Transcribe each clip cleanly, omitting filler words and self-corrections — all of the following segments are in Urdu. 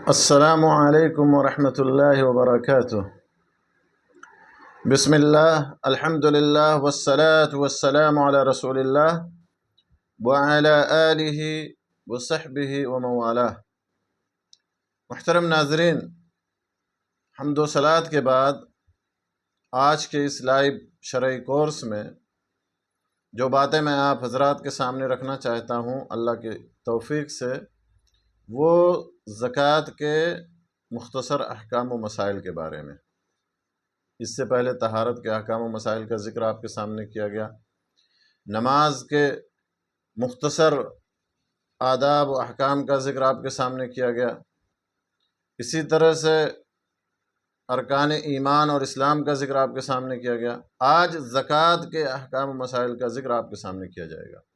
السلام علیکم ورحمۃ اللہ وبرکاتہ۔ بسم اللہ، الحمد للہ والصلاة والسلام علی رسول اللہ وعلی آلہ وصحبہ ومن والاه۔ محترم ناظرین، حمد و صلوات کے بعد آج کے اس لائیو شرعی کورس میں جو باتیں میں آپ حضرات کے سامنے رکھنا چاہتا ہوں اللہ کی توفیق سے، وہ زکوٰۃ کے مختصر احکام و مسائل کے بارے میں۔ اس سے پہلے طہارت کے احکام و مسائل کا ذکر آپ کے سامنے کیا گیا، نماز کے مختصر آداب و احکام کا ذکر آپ کے سامنے کیا گیا، اسی طرح سے ارکان ایمان اور اسلام کا ذکر آپ کے سامنے کیا گیا۔ آج زکوٰۃ کے احکام و مسائل کا ذکر آپ کے سامنے کیا جائے گا۔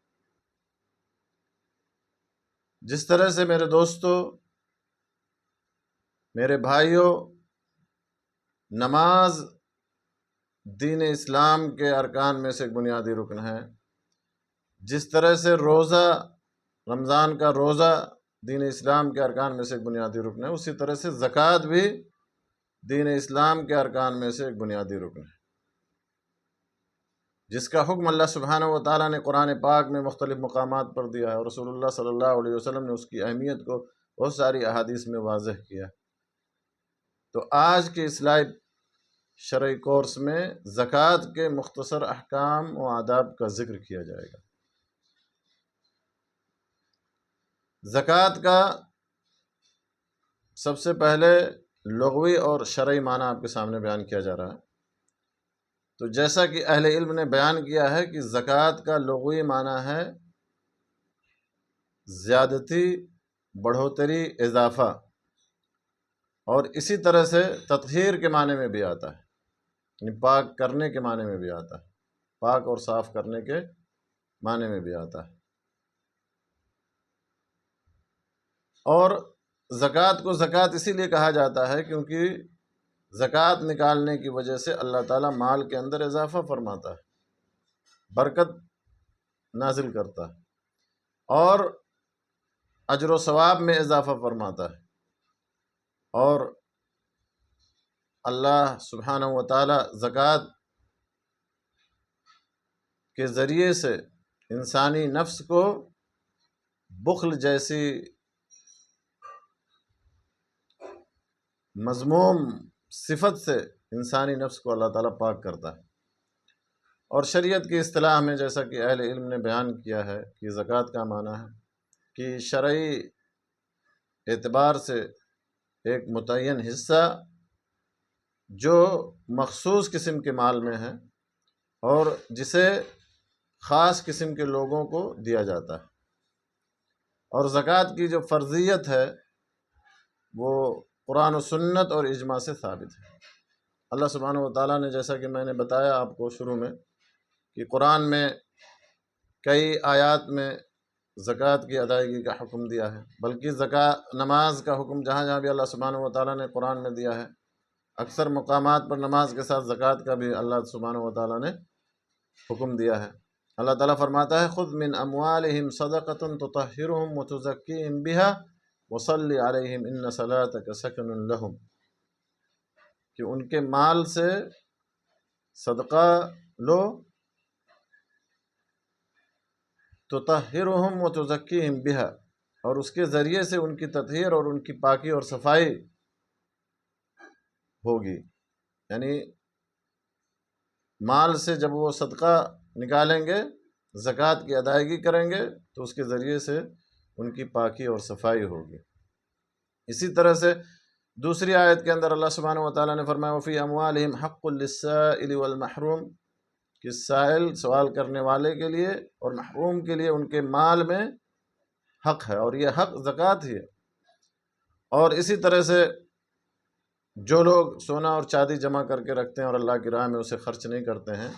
جس طرح سے میرے دوستو، میرے بھائیوں، نماز دین اسلام کے ارکان میں سے ایک بنیادی رکن ہے، جس طرح سے روزہ، رمضان کا روزہ دین اسلام کے ارکان میں سے ایک بنیادی رکن ہے، اسی طرح سے زکوٰۃ بھی دین اسلام کے ارکان میں سے ایک بنیادی رکن ہے، جس کا حکم اللہ سبحانہ و تعالیٰ نے قرآن پاک میں مختلف مقامات پر دیا ہے، اور رسول اللہ صلی اللہ علیہ وسلم نے اس کی اہمیت کو بہت ساری احادیث میں واضح کیا۔ تو آج کے اس لائیو شرعی کورس میں زکوٰۃ کے مختصر احکام و آداب کا ذکر کیا جائے گا۔ زکوٰۃ کا سب سے پہلے لغوی اور شرعی معنی آپ کے سامنے بیان کیا جا رہا ہے۔ تو جیسا کہ اہل علم نے بیان کیا ہے کہ زکوٰۃ کا لغوی معنی ہے زیادتی، بڑھوتری، اضافہ، اور اسی طرح سے تطہیر کے معنی میں بھی آتا ہے، یعنی پاک کرنے کے معنی میں بھی آتا ہے، پاک اور صاف کرنے کے معنی میں بھی آتا ہے۔ اور زکوٰۃ کو زکوٰۃ اسی لیے کہا جاتا ہے کیونکہ زکوٰۃ نکالنے کی وجہ سے اللہ تعالیٰ مال کے اندر اضافہ فرماتا ہے، برکت نازل کرتا ہے، اور اجر و ثواب میں اضافہ فرماتا ہے، اور اللہ سبحانہ و تعالیٰ زکوٰۃ کے ذریعے سے انسانی نفس کو بخل جیسی مذموم صفت سے انسانی نفس کو اللہ تعالیٰ پاک کرتا ہے۔ اور شریعت کی اصطلاح میں جیسا کہ اہل علم نے بیان کیا ہے کہ زکوٰۃ کا معنی ہے کہ شرعی اعتبار سے ایک متعین حصہ جو مخصوص قسم کے مال میں ہے اور جسے خاص قسم کے لوگوں کو دیا جاتا ہے۔ اور زکوٰۃ کی جو فرضیت ہے وہ قرآن و سنت اور اجماع سے ثابت ہے۔ اللہ سبحانہ و تعالیٰ نے، جیسا کہ میں نے بتایا آپ کو شروع میں، کہ قرآن میں کئی آیات میں زکوٰۃ کی ادائیگی کا حکم دیا ہے، بلکہ نماز کا حکم جہاں جہاں بھی اللہ سبحانہ و تعالیٰ نے قرآن میں دیا ہے، اکثر مقامات پر نماز کے ساتھ زکوٰۃ کا بھی اللہ سبحانہ و تعالیٰ نے حکم دیا ہے۔ اللہ تعالیٰ فرماتا ہے خُذْ مِنْ أَمْوَالِهِمْ صَدَقَةً تُطَهِّرُهُمْ وَتُزَكِّيهِمْ بِهَا وَصَلِّ عَلَيْهِمْ إِنَّ صَلَاتَكَ سَكَنٌ لَهُمْ، کہ ان کے مال سے صدقہ لو، تُطَهِّرُهُمْ وَتُزَكِّيهِمْ بِهَا، اور اس کے ذریعے سے ان کی تطہیر اور ان کی پاکی اور صفائی ہوگی۔ یعنی مال سے جب وہ صدقہ نکالیں گے، زکوٰۃ کی ادائیگی کریں گے، تو اس کے ذریعے سے ان کی پاکی اور صفائی ہوگی۔ اسی طرح سے دوسری آیت کے اندر اللہ سبحانہ و تعالیٰ نے فرمایا وَفِي أَمْوَالِهِمْ حَقٌّ لِلسَّائِلِ وَالْمَحْرُومِ، کہ سائل سوال کرنے والے کے لیے اور محروم کے لیے ان کے مال میں حق ہے، اور یہ حق زکوٰۃ ہی ہے۔ اور اسی طرح سے جو لوگ سونا اور چاندی جمع کر کے رکھتے ہیں اور اللہ کی راہ میں اسے خرچ نہیں کرتے ہیں،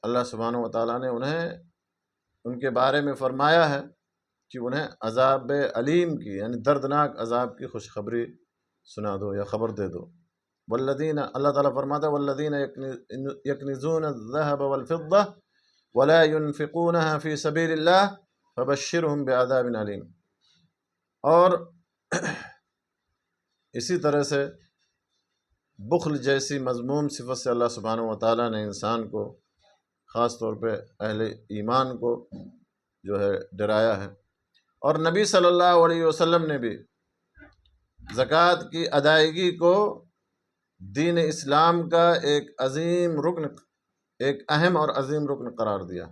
اللہ سبحانہ و تعالیٰ نے ان کے بارے میں فرمایا ہے کہ انہیں عذاب علیم کی، یعنی دردناک عذاب کی خوشخبری سنا دو یا خبر دے دو۔ والذین، اللہ تعالیٰ فرماتا ہے والذین یکنزون الذہب والفضہ ولا ينفقونها فی سبیل اللہ فبشرهم بعذاب علیم، اور اسی طرح سے بخل جیسی مذموم صفت سے اللہ سبحانہ و تعالیٰ نے انسان کو، خاص طور پہ اہل ایمان کو جو ہے ڈرایا ہے۔ اور نبی صلی اللہ علیہ وسلم نے بھی زکوٰۃ کی ادائیگی کو دین اسلام کا ایک عظیم رکن، ایک اہم اور عظیم رکن قرار دیا۔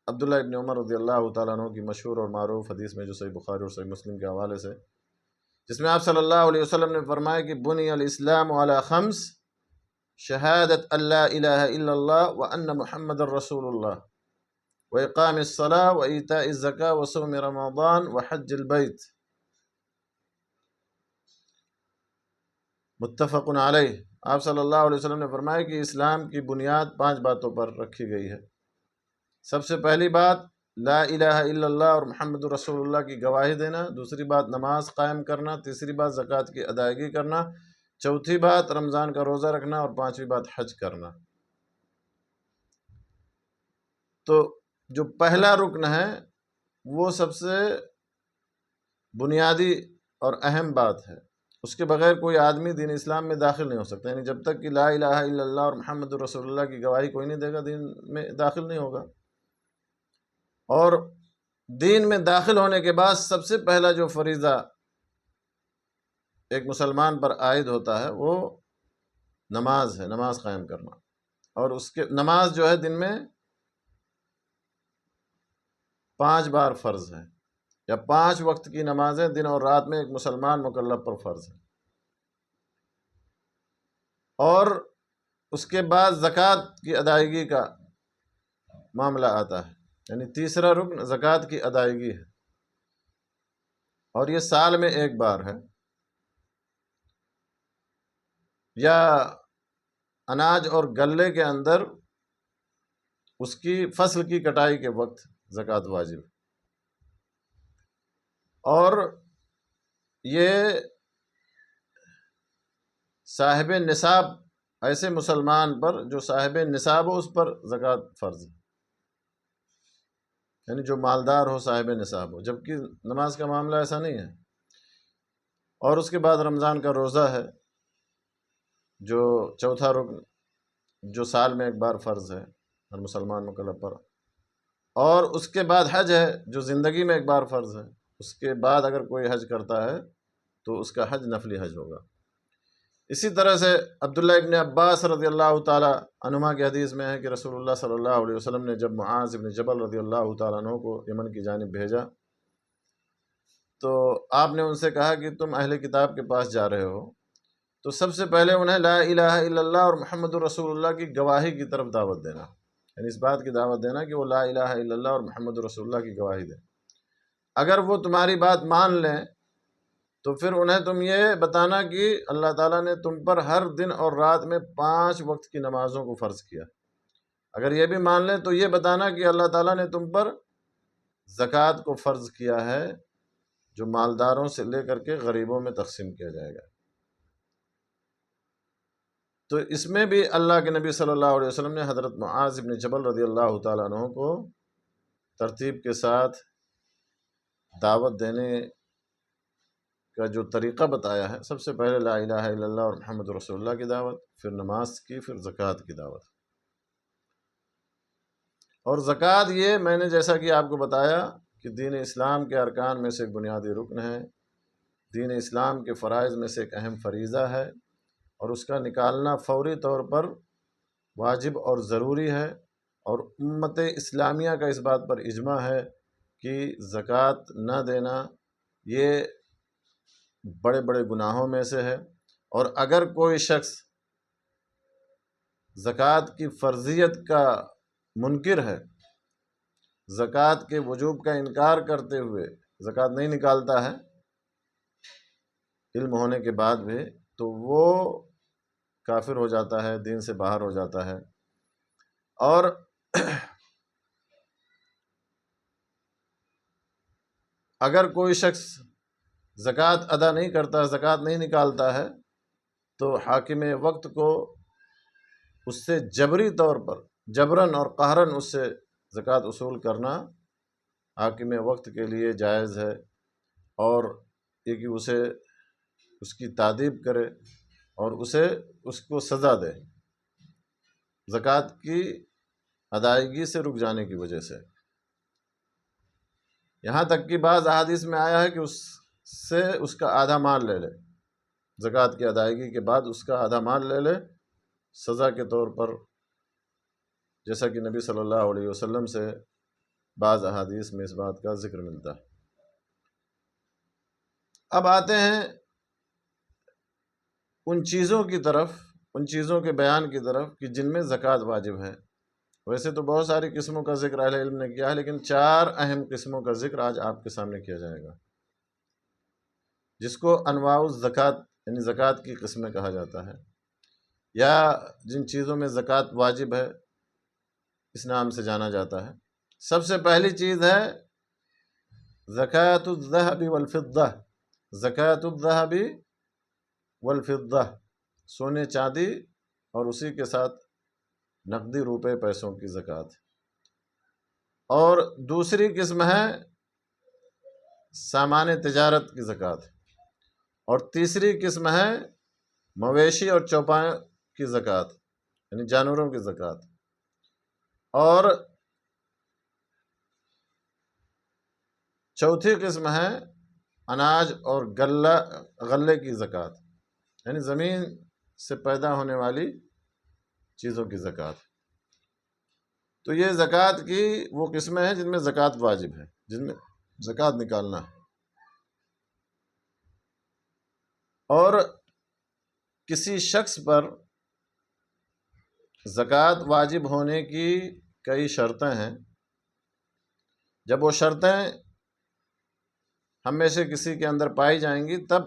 عبداللہ ابن عمر رضی اللہ تعالیٰ عنہ کی مشہور اور معروف حدیث میں جو صحیح بخاری اور صحیح مسلم کے حوالے سے، جس میں آپ صلی اللہ علیہ وسلم نے فرمایا کہ بنی الاسلام علی خمس، شہادت اللہ الہ الا اللہ وان محمد الرسول اللہ واقام الصلاۃ وایتاء الزکاۃ وصوم رمضان وحج البیت، متفق علیہ۔ آپ صلی اللہ علیہ وسلم نے فرمایا کہ اسلام کی بنیاد 5 باتوں پر رکھی گئی ہے۔ سب سے پہلی بات لا الہ الا اللہ اور محمد رسول اللہ کی گواہی دینا، دوسری بات نماز قائم کرنا، تیسری بات زکوٰۃ کی ادائیگی کرنا، چوتھی بات رمضان کا روزہ رکھنا، اور 5ویں بات حج کرنا۔ تو جو پہلا رکن ہے وہ سب سے بنیادی اور اہم بات ہے، اس کے بغیر کوئی آدمی دین اسلام میں داخل نہیں ہو سکتا، یعنی جب تک کہ لا الہ الا اللہ اور محمد رسول اللہ کی گواہی کوئی نہیں دے گا دین میں داخل نہیں ہوگا۔ اور دین میں داخل ہونے کے بعد سب سے پہلا جو فریضہ ایک مسلمان پر عائد ہوتا ہے وہ نماز ہے، نماز قائم کرنا۔ اور اس کے نماز جو ہے دن میں 5 بار فرض ہے، یا 5 وقت کی نمازیں دن اور رات میں ایک مسلمان مکلف پر فرض ہے۔ اور اس کے بعد زکوٰۃ کی ادائیگی کا معاملہ آتا ہے، یعنی تیسرا رکن زکوٰۃ کی ادائیگی ہے، اور یہ سال میں 1 بار ہے۔ یا اناج اور غلے کے اندر اس کی فصل کی کٹائی کے وقت زکوٰۃ واجب، اور یہ صاحب نصاب، ایسے مسلمان پر جو صاحب نصاب ہو اس پر زکوٰۃ فرض ہے، یعنی جو مالدار ہو، صاحب نصاب ہو، جبکہ نماز کا معاملہ ایسا نہیں ہے۔ اور اس کے بعد رمضان کا روزہ ہے جو چوتھا رکن، جو سال میں 1 بار فرض ہے ہر مسلمان مکلف پر۔ اور اس کے بعد حج ہے جو زندگی میں 1 بار فرض ہے، اس کے بعد اگر کوئی حج کرتا ہے تو اس کا حج نفلی حج ہوگا۔ اسی طرح سے عبداللہ ابن عباس رضی اللہ تعالیٰ عنہما کی حدیث میں ہے کہ رسول اللہ صلی اللہ علیہ وسلم نے جب معاذ ابن جبل رضی اللہ تعالیٰ عنہ کو یمن کی جانب بھیجا تو آپ نے ان سے کہا کہ تم اہل کتاب کے پاس جا رہے ہو تو سب سے پہلے انہیں لا الہ الا اللہ اور محمد رسول اللہ کی گواہی کی طرف دعوت دینا، یعنی اس بات کی دعوت دینا کہ وہ لا الہ الا اللہ اور محمد رسول اللہ کی گواہی دیں۔ اگر وہ تمہاری بات مان لیں تو پھر انہیں تم یہ بتانا کہ اللہ تعالیٰ نے تم پر ہر دن اور رات میں 5 وقت کی نمازوں کو فرض کیا۔ اگر یہ بھی مان لیں تو یہ بتانا کہ اللہ تعالیٰ نے تم پر زکوٰۃ کو فرض کیا ہے، جو مالداروں سے لے کر کے غریبوں میں تقسیم کیا جائے گا۔ تو اس میں بھی اللہ کے نبی صلی اللہ علیہ وسلم نے حضرت معاذ بن جبل رضی اللہ تعالیٰ عنہ کو ترتیب کے ساتھ دعوت دینے کا جو طریقہ بتایا ہے، سب سے پہلے لا الہ الا اللہ اور محمد رسول اللہ کی دعوت، پھر نماز کی، پھر زکوٰۃ کی دعوت۔ اور زکوٰۃ یہ میں نے جیسا کہ آپ کو بتایا کہ دین اسلام کے ارکان میں سے ایک بنیادی رکن ہے، دین اسلام کے فرائض میں سے ایک اہم فریضہ ہے، اور اس کا نکالنا فوری طور پر واجب اور ضروری ہے۔ اور امت اسلامیہ کا اس بات پر اجماع ہے کہ زکوٰۃ نہ دینا یہ بڑے بڑے گناہوں میں سے ہے۔ اور اگر کوئی شخص زکوٰۃ کی فرضیت کا منکر ہے، زکوٰۃ کے وجوب کا انکار کرتے ہوئے زکوٰۃ نہیں نکالتا ہے علم ہونے کے بعد بھی، تو وہ کافر ہو جاتا ہے، دین سے باہر ہو جاتا ہے۔ اور اگر کوئی شخص زکوٰۃ ادا نہیں کرتا، زکوٰۃ نہیں نکالتا ہے، تو حاکم وقت کو اس سے جبری طور پر، جبراً اور قہراً اس سے زکوٰۃ وصول کرنا حاکم وقت کے لیے جائز ہے، اور یہ کہ اسے اس کی تادیب کرے اور اس کو سزا دے زکوٰۃ کی ادائیگی سے رک جانے کی وجہ سے۔ یہاں تک کہ بعض احادیث میں آیا ہے کہ اس سے اس کا آدھا مال لے لے، زکوٰۃ کی ادائیگی کے بعد اس کا آدھا مال لے لے سزا کے طور پر، جیسا کہ نبی صلی اللہ علیہ وسلم سے بعض احادیث میں اس بات کا ذکر ملتا ہے۔ اب آتے ہیں ان چیزوں کی طرف، ان چیزوں کے بیان کی طرف کہ جن میں زکوٰۃ واجب ہے۔ ویسے تو بہت ساری قسموں کا ذکر اہل علم نے کیا ہے، لیکن 4 اہم قسموں کا ذکر آج آپ کے سامنے کیا جائے گا، جس کو انواع الزکوٰۃ یعنی زکوٰۃ کی قسمیں کہا جاتا ہے، یا جن چیزوں میں زکوٰۃ واجب ہے اس نام سے جانا جاتا ہے۔ سب سے پہلی چیز ہے زکوٰۃ الذہب والفضہ، زکوٰۃ الذہب والفضہ، سونے چاندی اور اسی کے ساتھ نقدی روپے پیسوں کی زکوٰۃ۔ اور دوسری قسم ہے سامان تجارت کی زکوٰۃ، اور تیسری قسم ہے مویشی اور چوپایوں کی زکوٰۃ یعنی جانوروں کی زکوٰۃ، اور چوتھی قسم ہے اناج اور غلے کی زکوٰۃ یعنی زمین سے پیدا ہونے والی چیزوں کی زکوٰۃ۔ تو یہ زکوٰۃ کی وہ قسمیں ہیں جن میں زکوٰۃ واجب ہے، جن میں زکوٰۃ نکالنا ہے۔ اور کسی شخص پر زکوٰۃ واجب ہونے کی کئی شرطیں ہیں۔ جب وہ شرطیں ہم میں سے کسی کے اندر پائی جائیں گی تب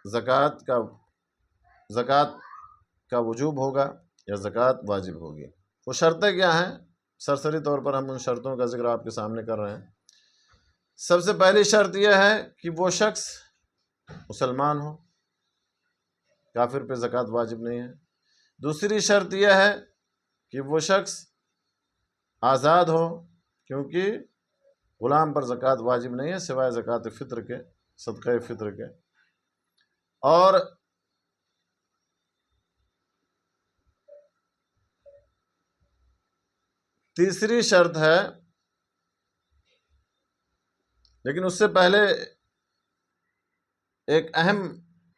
زکوٰۃ کا وجوب ہوگا یا زکوٰۃ واجب ہوگی۔ وہ شرطیں کیا ہیں؟ سرسری طور پر ہم ان شرطوں کا ذکر آپ کے سامنے کر رہے ہیں۔ سب سے پہلی شرط یہ ہے کہ وہ شخص مسلمان ہو، کافر پہ زکوٰۃ واجب نہیں ہے۔ دوسری شرط یہ ہے کہ وہ شخص آزاد ہو، کیونکہ غلام پر زکوٰۃ واجب نہیں ہے سوائے زکوٰۃ فطر کے، صدقہ فطر کے۔ اور تیسری شرط ہے، لیکن اس سے پہلے ایک اہم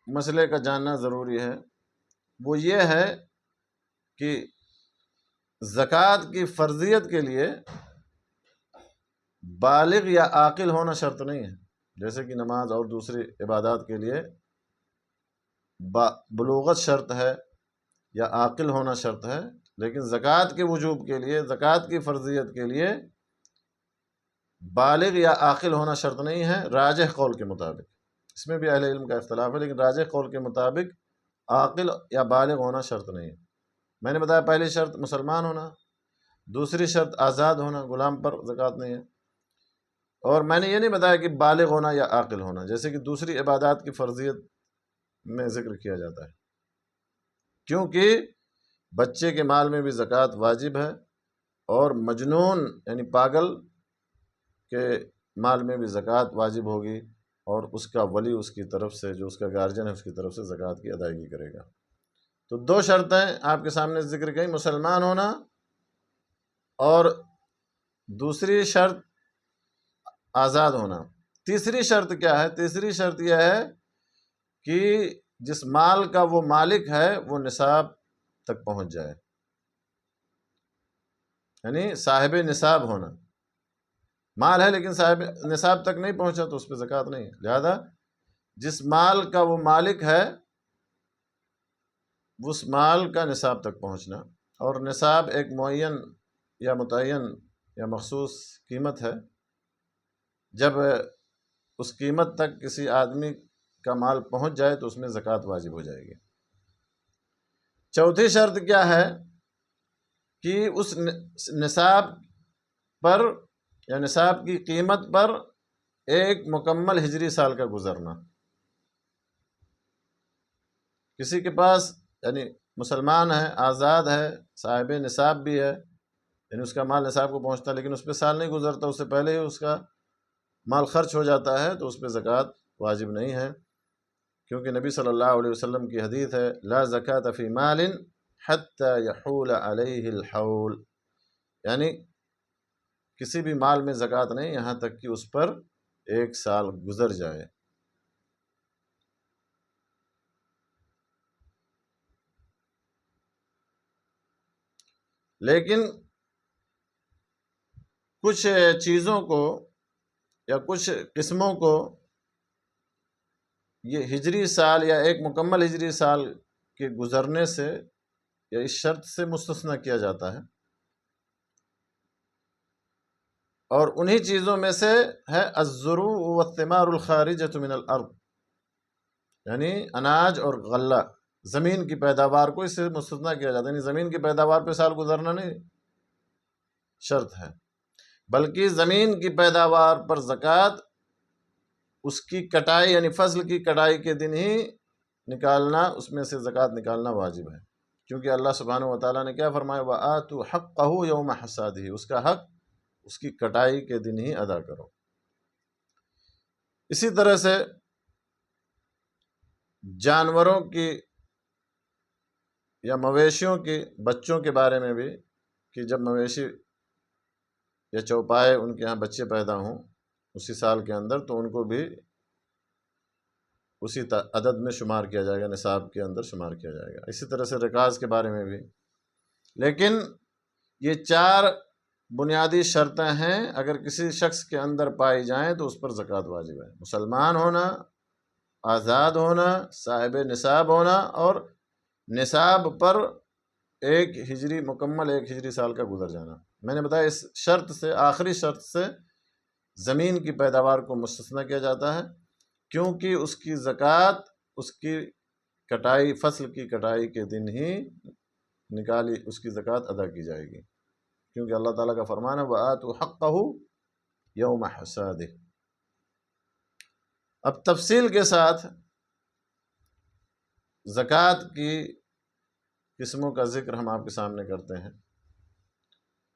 مسئلے کا جاننا ضروری ہے، وہ یہ ہے کہ زکوٰۃ کی فرضیت کے لیے بالغ یا عاقل ہونا شرط نہیں ہے، جیسے کہ نماز اور دوسری عبادات کے لیے بلوغت شرط ہے یا عاقل ہونا شرط ہے، لیکن زکوٰۃ کے وجوب کے لیے، زکوٰۃ کی فرضیت کے لیے بالغ یا عاقل ہونا شرط نہیں ہے راجح قول کے مطابق۔ اس میں بھی اہل علم کا اختلاف ہے، لیکن راجح قول کے مطابق عاقل یا بالغ ہونا شرط نہیں ہے۔ میں نے بتایا پہلی شرط مسلمان ہونا، دوسری شرط آزاد ہونا، غلام پر زکوٰۃ نہیں ہے، اور میں نے یہ نہیں بتایا کہ بالغ ہونا یا عاقل ہونا، جیسے کہ دوسری عبادات کی فرضیت میں ذکر کیا جاتا ہے، کیونکہ بچے کے مال میں بھی زکوٰۃ واجب ہے، اور مجنون یعنی پاگل کے مال میں بھی زکوٰۃ واجب ہوگی، اور اس کا ولی اس کی طرف سے، جو اس کا گارجن ہے، اس کی طرف سے زکوٰۃ کی ادائیگی کرے گا۔ تو 2 شرطیں آپ کے سامنے ذکر کی، مسلمان ہونا، اور دوسری شرط آزاد ہونا۔ تیسری شرط کیا ہے؟ تیسری شرط یہ ہے کہ جس مال کا وہ مالک ہے وہ نصاب تک پہنچ جائے، یعنی صاحب نصاب ہونا۔ مال ہے لیکن صاحب نصاب تک نہیں پہنچا تو اس پہ زکوٰۃ نہیں ہے۔ لہذا جس مال کا وہ مالک ہے اس مال کا نصاب تک پہنچنا، اور نصاب ایک معین یا متعین یا مخصوص قیمت ہے، جب اس قیمت تک کسی آدمی کا مال پہنچ جائے تو اس میں زکوٰۃ واجب ہو جائے گی۔ چوتھی شرط کیا ہے کہ اس نصاب پر یا نصاب کی قیمت پر ایک مکمل ہجری سال کا گزرنا۔ کسی کے پاس یعنی مسلمان ہے، آزاد ہے، صاحب نصاب بھی ہے، یعنی اس کا مال نصاب کو پہنچتا ہے، لیکن اس پہ سال نہیں گزرتا، اس سے پہلے ہی اس کا مال خرچ ہو جاتا ہے، تو اس پہ زکوٰۃ واجب نہیں ہے، کیونکہ نبی صلی اللہ علیہ وسلم کی حدیث ہے لا زکاة فی مال حتی یحول علیہ الحول، یعنی کسی بھی مال میں زکوٰۃ نہیں یہاں تک کہ اس پر 1 سال گزر جائے۔ لیکن کچھ چیزوں کو یا کچھ قسموں کو یہ ہجری سال یا ایک مکمل ہجری سال کے گزرنے سے یا اس شرط سے مستثنیٰ کیا جاتا ہے، اور انہی چیزوں میں سے ہے الزروع والثمار الخارجۃ من الارض، یعنی اناج اور غلہ، زمین کی پیداوار کو اس سے مستثنیٰ کیا جاتا ہے، یعنی زمین کی پیداوار پہ سال گزرنا نہیں شرط ہے، بلکہ زمین کی پیداوار پر زکوٰۃ اس کی کٹائی یعنی فصل کی کٹائی کے دن ہی نکالنا، اس میں سے زکوٰۃ نکالنا واجب ہے، کیونکہ اللہ سبحانہ و تعالیٰ نے کیا فرمایا وَآتُوا حَقَّهُ يَوْمَ حَصَادِهِ، اس کا حق اس کی کٹائی کے دن ہی ادا کرو۔ اسی طرح سے جانوروں کی یا مویشیوں کی بچوں کے بارے میں بھی، کہ جب مویشی یا چوپائے ان کے ہاں بچے پیدا ہوں اسی سال کے اندر، تو ان کو بھی اسی عدد میں شمار کیا جائے گا، نصاب کے اندر شمار کیا جائے گا۔ اسی طرح سے رکاز کے بارے میں بھی، لیکن یہ 4 بنیادی شرطیں ہیں، اگر کسی شخص کے اندر پائی جائیں تو اس پر زکوٰۃ واجب ہے: مسلمان ہونا، آزاد ہونا، صاحب نصاب ہونا، اور نصاب پر مکمل ایک ہجری سال کا گزر جانا۔ میں نے بتایا اس شرط سے، آخری شرط سے زمین کی پیداوار کو مستثنیٰ کیا جاتا ہے، کیونکہ اس کی زکوٰۃ اس کی کٹائی، فصل کی کٹائی کے دن ہی نکالی، اس کی زکوٰۃ ادا کی جائے گی، کیونکہ اللہ تعالیٰ کا فرمان ہے وَآتُوا حَقَّهُ يَوْمَ حَصَادِهِ۔ اب تفصیل کے ساتھ زکوٰۃ کی قسموں کا ذکر ہم آپ کے سامنے کرتے ہیں،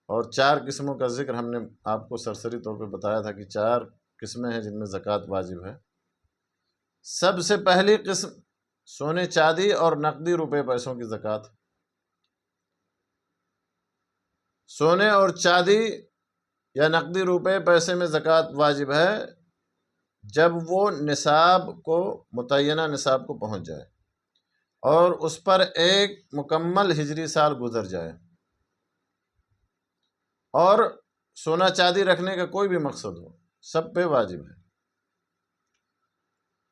اور 4 قسموں کا ذکر ہم نے آپ کو سرسری طور پہ بتایا تھا کہ 4 قسمیں ہیں جن میں زکوٰۃ واجب ہے۔ سب سے پہلی قسم سونے چاندی اور نقدی روپے پیسوں کی زکوٰۃ۔ سونے اور چاندی یا نقدی روپے پیسے میں زکوٰۃ واجب ہے جب وہ نصاب کو، متعینہ نصاب کو پہنچ جائے اور اس پر ایک مکمل ہجری سال گزر جائے، اور سونا چاندی رکھنے کا کوئی بھی مقصد ہو، سب پہ واجب ہے،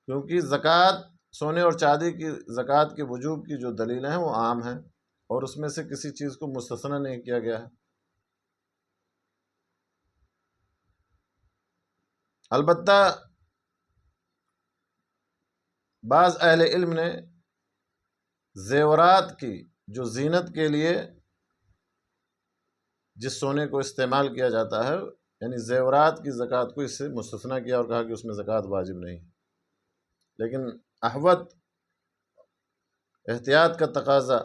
کیونکہ زکوٰۃ، سونے اور چاندی کی زکوٰۃ کے وجوب کی جو دلیلیں ہیں وہ عام ہیں، اور اس میں سے کسی چیز کو مستثنیٰ نہیں کیا گیا ہے۔ البتہ بعض اہل علم نے زیورات کی، جو زینت کے لیے جس سونے کو استعمال کیا جاتا ہے، یعنی زیورات کی زکوٰۃ کو اس سے مستثنیٰ کیا اور کہا کہ اس میں زکوٰۃ واجب نہیں، لیکن احوط احتیاط کا تقاضا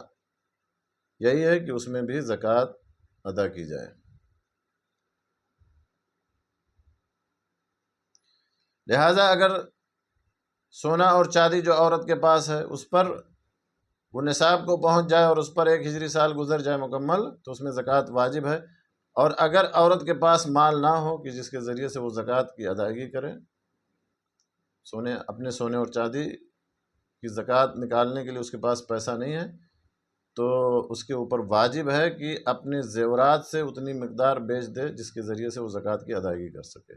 یہی ہے کہ اس میں بھی زکوٰۃ ادا کی جائے۔ لہٰذا اگر سونا اور چاندی جو عورت کے پاس ہے اس پر وہ نصاب کو پہنچ جائے اور اس پر ایک ہجری سال گزر جائے مکمل، تو اس میں زکوٰۃ واجب ہے، اور اگر عورت کے پاس مال نہ ہو کہ جس کے ذریعے سے وہ زکوٰۃ کی ادائیگی کرے، اپنے سونے اور چاندی کی زکوٰۃ نکالنے کے لیے اس کے پاس پیسہ نہیں ہے، تو اس کے اوپر واجب ہے کہ اپنے زیورات سے اتنی مقدار بیچ دے جس کے ذریعے سے وہ زکوٰۃ کی ادائیگی کر سکے،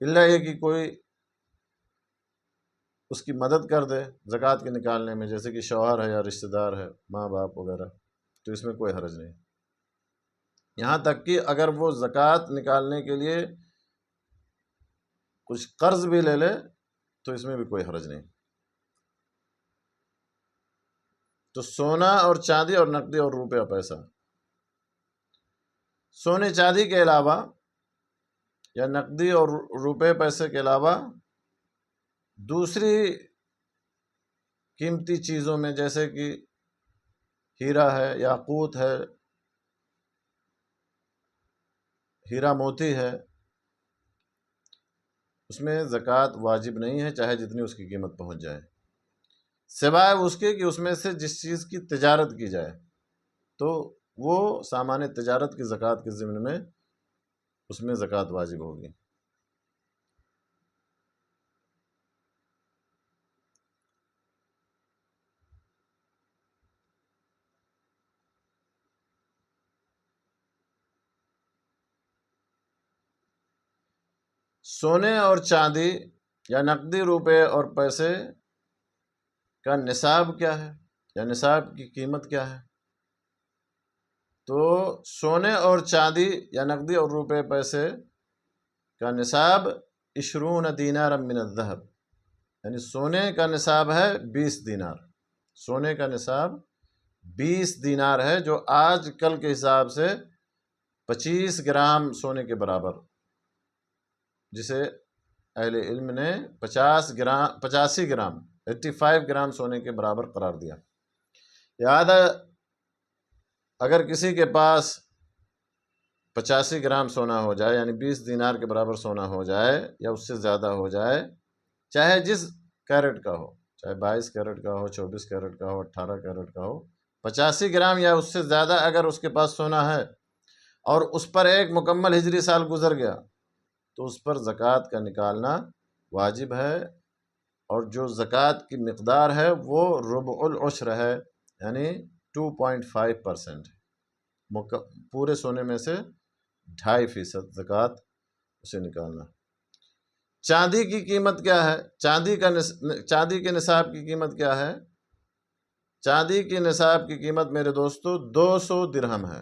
الا یہ کہ کوئی اس کی مدد کر دے زکوٰۃ کے نکالنے میں، جیسے کہ شوہر ہے یا رشتہ دار ہے، ماں باپ وغیرہ، تو اس میں کوئی حرج نہیں۔ یہاں تک کہ اگر وہ زکوٰۃ نکالنے کے لیے کچھ قرض بھی لے لے تو اس میں بھی کوئی حرج نہیں۔ تو سونا اور چاندی اور نقدی اور روپیہ پیسہ، سونے چاندی کے علاوہ یا نقدی اور روپے پیسے کے علاوہ دوسری قیمتی چیزوں میں، جیسے کہ ہیرا ہے، یاقوت ہے، ہیرا موتی ہے، اس میں زکوٰۃ واجب نہیں ہے چاہے جتنی اس کی قیمت پہنچ جائے۔ سوائے اس کے کہ اس میں سے جس چیز کی تجارت کی جائے تو وہ سامان تجارت کی زکوٰۃ کے ضمن میں اس میں زکوٰۃ واجب ہوگی۔ سونے اور چاندی یا نقدی روپے اور پیسے کا نصاب کیا ہے یا نصاب کی قیمت کیا ہے؟ تو سونے اور چاندی یا نقدی اور روپے پیسے کا نصاب 20 دینار من الذهب، یعنی سونے کا نصاب ہے 20 دینار۔ سونے کا نصاب 20 دینار ہے، جو آج کل کے حساب سے 25 گرام سونے کے برابر، جسے اہل علم نے 85 گرام 85 گرام سونے کے برابر قرار دیا۔ لہذا اگر کسی کے پاس 85 گرام سونا ہو جائے، یعنی 20 دینار کے برابر سونا ہو جائے یا اس سے زیادہ ہو جائے، چاہے جس کیرٹ کا ہو، چاہے 22 کیرٹ کا ہو، 24 کیرٹ کا ہو، 18 کیرٹ کا ہو، 85 گرام یا اس سے زیادہ اگر اس کے پاس سونا ہے اور اس پر ایک مکمل ہجری سال گزر گیا تو اس پر زکوٰۃ کا نکالنا واجب ہے، اور جو زکوٰۃ کی مقدار ہے وہ ربع العشر ہے، یعنی 2.5%، پورے سونے میں سے 2.5% زکوٰۃ اسے نکالنا۔ چاندی کی قیمت کیا ہے؟ چاندی کے نصاب کی قیمت کیا ہے؟ چاندی کی نصاب کی قیمت میرے دوستو 200 درہم ہے۔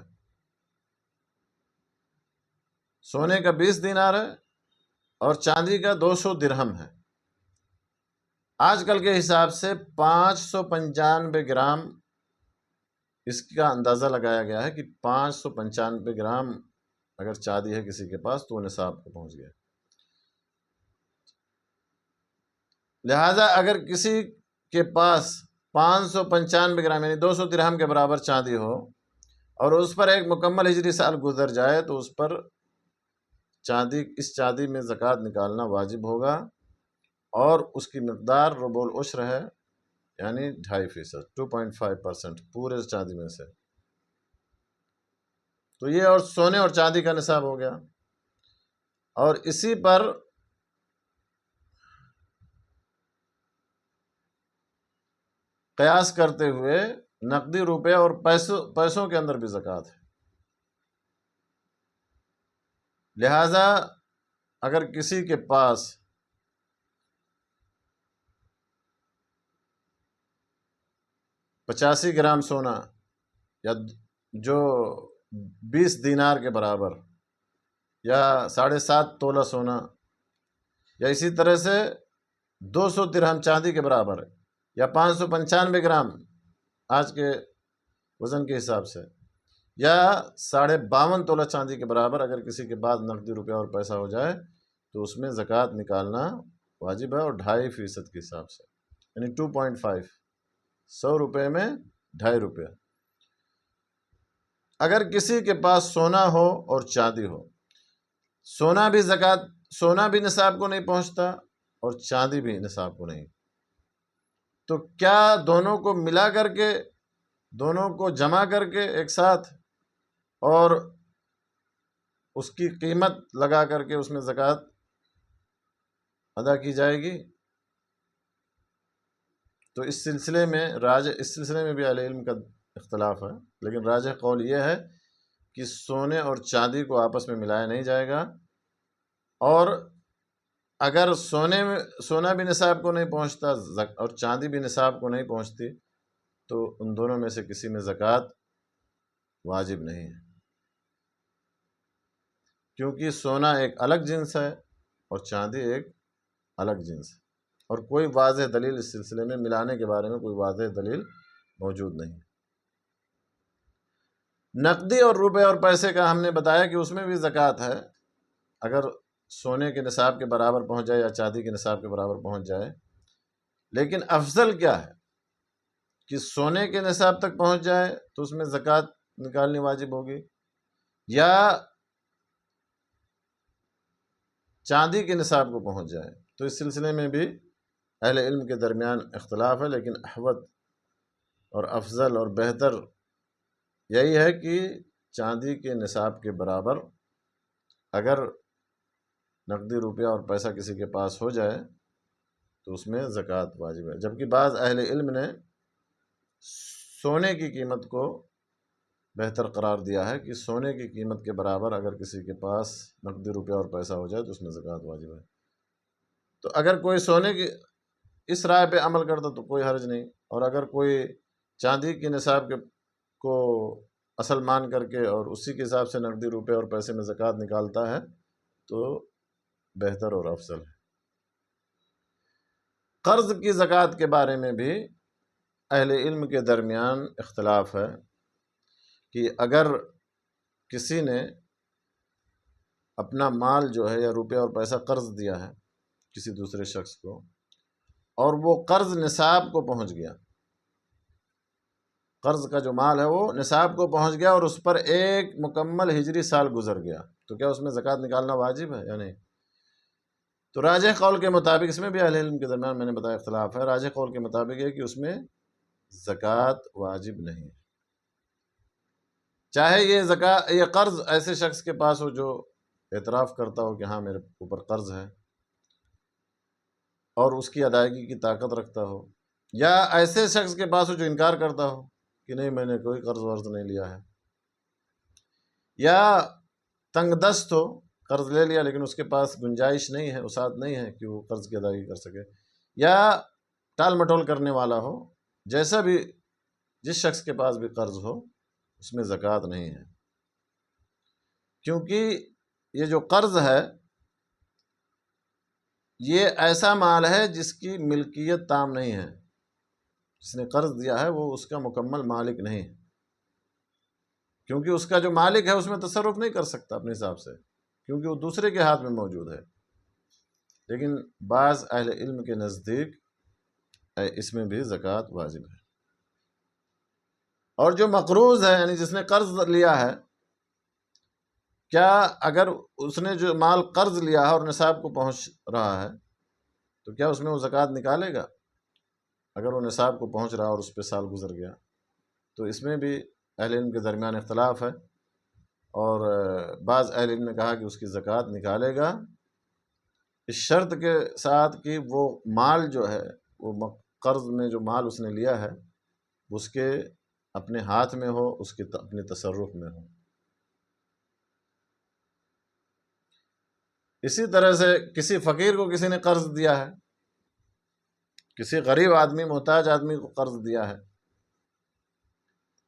سونے کا 20 دینار ہے اور چاندی کا 200 درہم ہے۔ آج کل کے حساب سے 595 گرام اس کا اندازہ لگایا گیا ہے کہ 595 گرام اگر چاندی ہے کسی کے پاس تو وہ نصاب کو پہنچ گیا۔ لہذا اگر کسی کے پاس 595 گرام یعنی 200 درہم کے برابر چاندی ہو اور اس پر ایک مکمل ہجری سال گزر جائے تو اس پر اس چاندی میں زکوٰۃ نکالنا واجب ہوگا، اور اس کی مقدار ربع العشر ہے، یعنی 2.5%، 2.5% پورے چاندی میں سے۔ تو یہ اور سونے اور چاندی کا نصاب ہو گیا، اور اسی پر قیاس کرتے ہوئے نقدی روپے اور پیسوں کے اندر بھی زکوٰۃ ہے۔ لہذا اگر کسی کے پاس 85 گرام سونا یا جو 20 دینار کے برابر یا 7.5 تولہ سونا یا اسی طرح سے 200 درہم چاندی کے برابر یا 595 گرام آج کے وزن کے حساب سے یا 52.5 تولہ چاندی کے برابر اگر کسی کے بعد نقدی روپیہ اور پیسہ ہو جائے تو اس میں زکوٰۃ نکالنا واجب ہے، اور 2.5% کے حساب سے، یعنی 2.5، 100 روپے میں 2.5 روپے۔ اگر کسی کے پاس سونا ہو اور چاندی ہو، سونا بھی نصاب کو نہیں پہنچتا اور چاندی بھی نصاب کو نہیں، تو کیا دونوں کو ملا کر کے، دونوں کو جمع کر کے ایک ساتھ اور اس کی قیمت لگا کر کے اس میں زکوٰۃ ادا کی جائے گی؟ تو اس سلسلے میں بھی اہل علم کا اختلاف ہے، لیکن راجح قول یہ ہے کہ سونے اور چاندی کو آپس میں ملایا نہیں جائے گا، اور اگر سونا بھی نصاب کو نہیں پہنچتا اور چاندی بھی نصاب کو نہیں پہنچتی تو ان دونوں میں سے کسی میں زکوٰۃ واجب نہیں ہے، کیونکہ سونا ایک الگ جنس ہے اور چاندی ایک الگ جنس ہے، اور کوئی واضح دلیل اس سلسلے میں ملانے کے بارے میں کوئی واضح دلیل موجود نہیں۔ نقدی اور روپے اور پیسے کا ہم نے بتایا کہ اس میں بھی زکوٰۃ ہے، اگر سونے کے نصاب کے برابر پہنچ جائے یا چاندی کے نصاب کے برابر پہنچ جائے، لیکن افضل کیا ہے کہ سونے کے نصاب تک پہنچ جائے تو اس میں زکوٰۃ نکالنی واجب ہوگی، یا چاندی کے نصاب کو پہنچ جائے، تو اس سلسلے میں بھی اہل علم کے درمیان اختلاف ہے، لیکن احوط اور افضل اور بہتر یہی ہے کہ چاندی کے نصاب کے برابر اگر نقدی روپیہ اور پیسہ کسی کے پاس ہو جائے تو اس میں زکوٰۃ واجب ہے، جبکہ بعض اہل علم نے سونے کی قیمت کو بہتر قرار دیا ہے کہ سونے کی قیمت کے برابر اگر کسی کے پاس نقدی روپیہ اور پیسہ ہو جائے تو اس میں زکوٰۃ واجب ہے۔ تو اگر کوئی سونے کی اس رائے پہ عمل کرتا تو کوئی حرج نہیں، اور اگر کوئی چاندی کے نصاب کو اصل مان کر کے اور اسی کے حساب سے نقدی روپے اور پیسے میں زکوٰۃ نکالتا ہے تو بہتر اور افضل ہے۔ قرض کی زکوٰۃ کے بارے میں بھی اہل علم کے درمیان اختلاف ہے کہ اگر کسی نے اپنا مال جو ہے یا روپیہ اور پیسہ قرض دیا ہے کسی دوسرے شخص کو اور وہ قرض نصاب کو پہنچ گیا، قرض کا جو مال ہے وہ نصاب کو پہنچ گیا اور اس پر ایک مکمل ہجری سال گزر گیا، تو کیا اس میں زکوٰۃ نکالنا واجب ہے یا نہیں؟ تو راجح قول کے مطابق، اس میں بھی اہل علم کے درمیان میں نے بتایا اختلاف ہے، راجح قول کے مطابق ہے کہ اس میں زکوٰۃ واجب نہیں ہے، چاہے یہ قرض ایسے شخص کے پاس ہو جو اعتراف کرتا ہو کہ ہاں میرے اوپر قرض ہے اور اس کی ادائیگی کی طاقت رکھتا ہو، یا ایسے شخص کے پاس ہو جو انکار کرتا ہو کہ نہیں میں نے کوئی قرض ورض نہیں لیا ہے، یا تنگ دست ہو، قرض لے لیا لیکن اس کے پاس گنجائش نہیں ہے، وسعت نہیں ہے کہ وہ قرض کی ادائیگی کر سکے، یا ٹال مٹول کرنے والا ہو، جیسا بھی جس شخص کے پاس بھی قرض ہو اس میں زکوٰۃ نہیں ہے، کیونکہ یہ جو قرض ہے یہ ایسا مال ہے جس کی ملکیت تام نہیں ہے، جس نے قرض دیا ہے وہ اس کا مکمل مالک نہیں ہے، کیونکہ اس کا جو مالک ہے اس میں تصرف نہیں کر سکتا اپنے حساب سے، کیونکہ وہ دوسرے کے ہاتھ میں موجود ہے، لیکن بعض اہل علم کے نزدیک اس میں بھی زکوٰۃ واجب ہے۔ اور جو مقروض ہے یعنی جس نے قرض لیا ہے، کیا اگر اس نے جو مال قرض لیا ہے اور نصاب کو پہنچ رہا ہے تو کیا اس میں وہ زکوٰۃ نکالے گا؟ اگر وہ نصاب کو پہنچ رہا اور اس پہ سال گزر گیا تو اس میں بھی اہل علم کے درمیان اختلاف ہے، اور بعض اہل علم نے کہا کہ اس کی زکوٰۃ نکالے گا اس شرط کے ساتھ کہ وہ مال جو ہے وہ قرض میں جو مال اس نے لیا ہے اس کے اپنے ہاتھ میں ہو، اس کے اپنے تصرف میں ہو۔ اسی طرح سے کسی فقیر کو کسی نے قرض دیا ہے، کسی غریب آدمی محتاج آدمی کو قرض دیا ہے،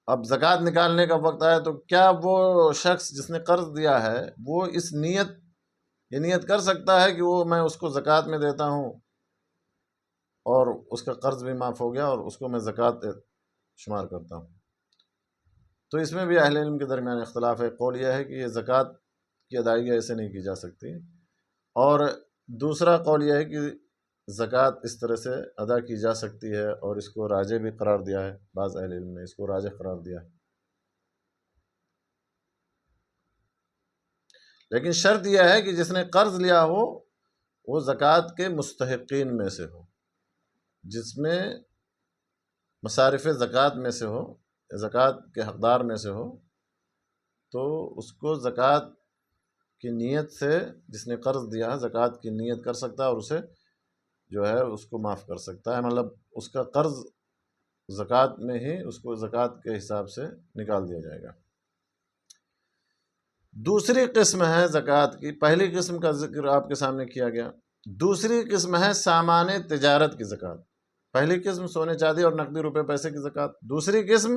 اب زکوٰۃ نکالنے کا وقت آیا تو کیا وہ شخص جس نے قرض دیا ہے وہ یہ نیت کر سکتا ہے کہ وہ میں اس کو زکوٰۃ میں دیتا ہوں اور اس کا قرض بھی معاف ہو گیا اور اس کو میں زکوٰۃ شمار کرتا ہوں؟ تو اس میں بھی اہل علم کے درمیان اختلاف ہے، قول یہ ہے کہ یہ زکوٰۃ کی ادائیگی ایسے نہیں کی جا سکتی، اور دوسرا قول یہ ہے کہ زکوٰۃ اس طرح سے ادا کی جا سکتی ہے، اور اس کو راجح بھی قرار دیا ہے، بعض اہل علم نے اس کو راجح قرار دیا ہے، لیکن شرط یہ ہے کہ جس نے قرض لیا ہو وہ زکوٰۃ کے مستحقین میں سے ہو، جس میں مصارف زکوٰۃ میں سے ہو، زکوٰۃ کے حقدار میں سے ہو، تو اس کو زکوٰۃ کی نیت سے جس نے قرض دیا ہے زکوٰۃ کی نیت کر سکتا ہے اور اسے جو ہے اس کو معاف کر سکتا ہے، مطلب اس کا قرض زکوٰۃ میں ہی اس کو زکوٰۃ کے حساب سے نکال دیا جائے گا۔ دوسری قسم ہے زکوٰۃ کی، پہلی قسم کا ذکر آپ کے سامنے کیا گیا، دوسری قسم ہے سامان تجارت کی زکوٰۃ۔ پہلی قسم سونے چاندی اور نقدی روپے پیسے کی زکوٰۃ، دوسری قسم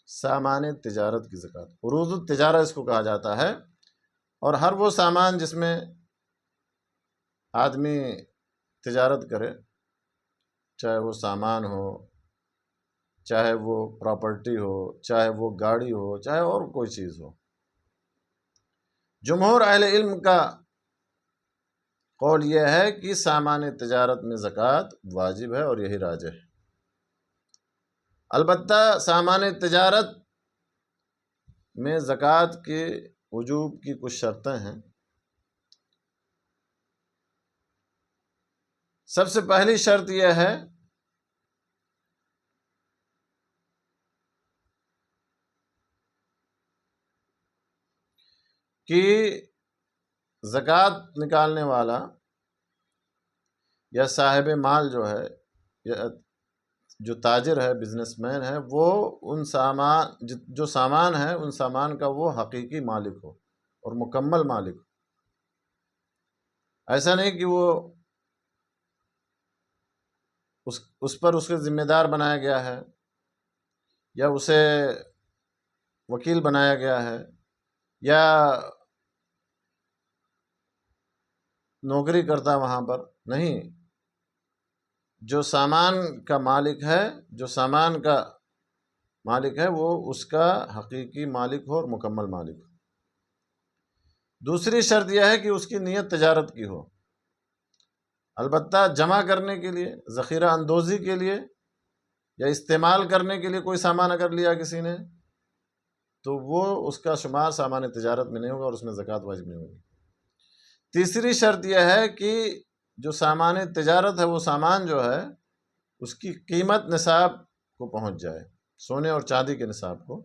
سامان تجارت کی زکوٰۃ، عروض التجارہ اس کو کہا جاتا ہے، اور ہر وہ سامان جس میں آدمی تجارت کرے، چاہے وہ سامان ہو، چاہے وہ پراپرٹی ہو، چاہے وہ گاڑی ہو، چاہے اور کوئی چیز ہو۔ جمہور اہل علم کا قول یہ ہے کہ سامان تجارت میں زکوٰۃ واجب ہے اور یہی راجح ہے، البتہ سامان تجارت میں زکوٰۃ کے وجوب کی کچھ شرطیں ہیں۔ سب سے پہلی شرط یہ ہے کہ زکوٰۃ نکالنے والا یا صاحب مال جو ہے یا جو تاجر ہے، بزنس مین ہے، وہ ان سامان جو سامان ہے ان سامان کا وہ حقیقی مالک ہو اور مکمل مالک ہو۔ ایسا نہیں کہ وہ اس پر اس کے ذمہ دار بنایا گیا ہے یا اسے وکیل بنایا گیا ہے یا نوکری کرتا وہاں پر نہیں۔ جو سامان کا مالک ہے، جو سامان کا مالک ہے، وہ اس کا حقیقی مالک ہو اور مکمل مالک ہو۔ دوسری شرط یہ ہے کہ اس کی نیت تجارت کی ہو، البتہ جمع کرنے کے لیے، ذخیرہ اندوزی کے لیے یا استعمال کرنے کے لیے کوئی سامان اگر لیا کسی نے تو وہ اس کا شمار سامان تجارت میں نہیں ہوگا اور اس میں زکوٰۃ واجب نہیں ہوگی۔ تیسری شرط یہ ہے کہ جو سامان تجارت ہے وہ سامان جو ہے اس کی قیمت نصاب کو پہنچ جائے، سونے اور چاندی کے نصاب کو۔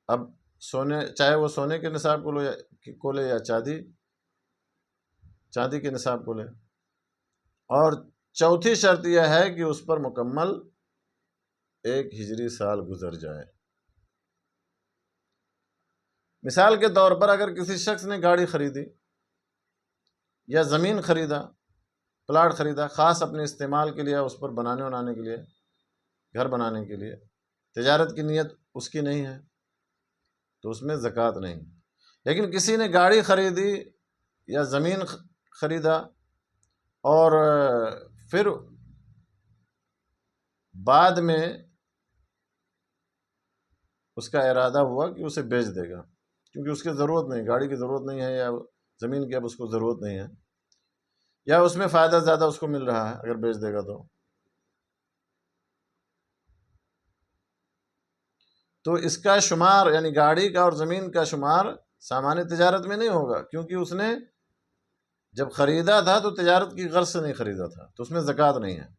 اب سونے، چاہے وہ سونے کے نصاب کو لے یا چاندی کے نصاب کو لے۔ اور چوتھی شرط یہ ہے کہ اس پر مکمل 1 ہجری سال گزر جائے۔ مثال کے طور پر اگر کسی شخص نے گاڑی خریدی یا زمین خریدا، پلاٹ خریدا خاص اپنے استعمال کے لیے، اس پر بنانے کے لیے، گھر بنانے کے لیے، تجارت کی نیت اس کی نہیں ہے تو اس میں زکوٰۃ نہیں۔ لیکن کسی نے گاڑی خریدی یا زمین خریدا اور پھر بعد میں اس کا ارادہ ہوا کہ اسے بیچ دے گا کیونکہ اس کی ضرورت نہیں، گاڑی کی ضرورت نہیں ہے یا زمین کی اب اس کو ضرورت نہیں ہے یا اس میں فائدہ زیادہ اس کو مل رہا ہے اگر بیچ دے گا تو اس کا شمار، یعنی گاڑی کا اور زمین کا شمار سامان تجارت میں نہیں ہوگا، کیونکہ اس نے جب خریدا تھا تو تجارت کی غرض سے نہیں خریدا تھا تو اس میں زکوٰۃ نہیں ہے۔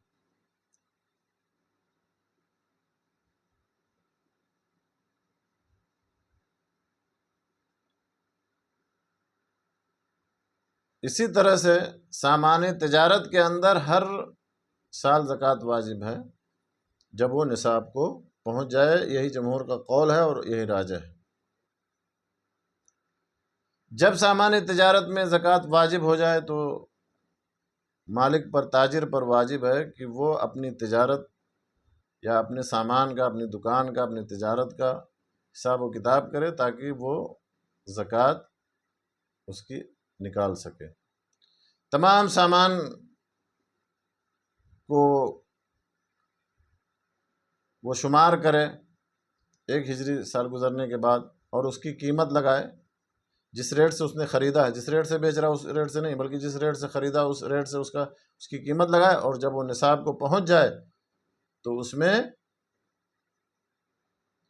اسی طرح سے سامان تجارت کے اندر ہر سال زکوٰۃ واجب ہے جب وہ نصاب کو پہنچ جائے، یہی جمہور کا قول ہے اور یہی راجح ہے۔ جب سامان تجارت میں زکوٰۃ واجب ہو جائے تو مالک پر، تاجر پر واجب ہے کہ وہ اپنی تجارت یا اپنے سامان کا، اپنی دکان کا، اپنی تجارت کا حساب و کتاب کرے تاکہ وہ زکوٰۃ اس کی نکال سکے۔ تمام سامان کو وہ شمار کرے 1 ہجری سال گزرنے کے بعد اور اس کی قیمت لگائے، جس ریٹ سے اس نے خریدا ہے، جس ریٹ سے بیچ رہا اس ریٹ سے نہیں بلکہ جس ریٹ سے خریدا اس ریٹ سے اس کی قیمت لگائے، اور جب وہ نصاب کو پہنچ جائے تو اس میں،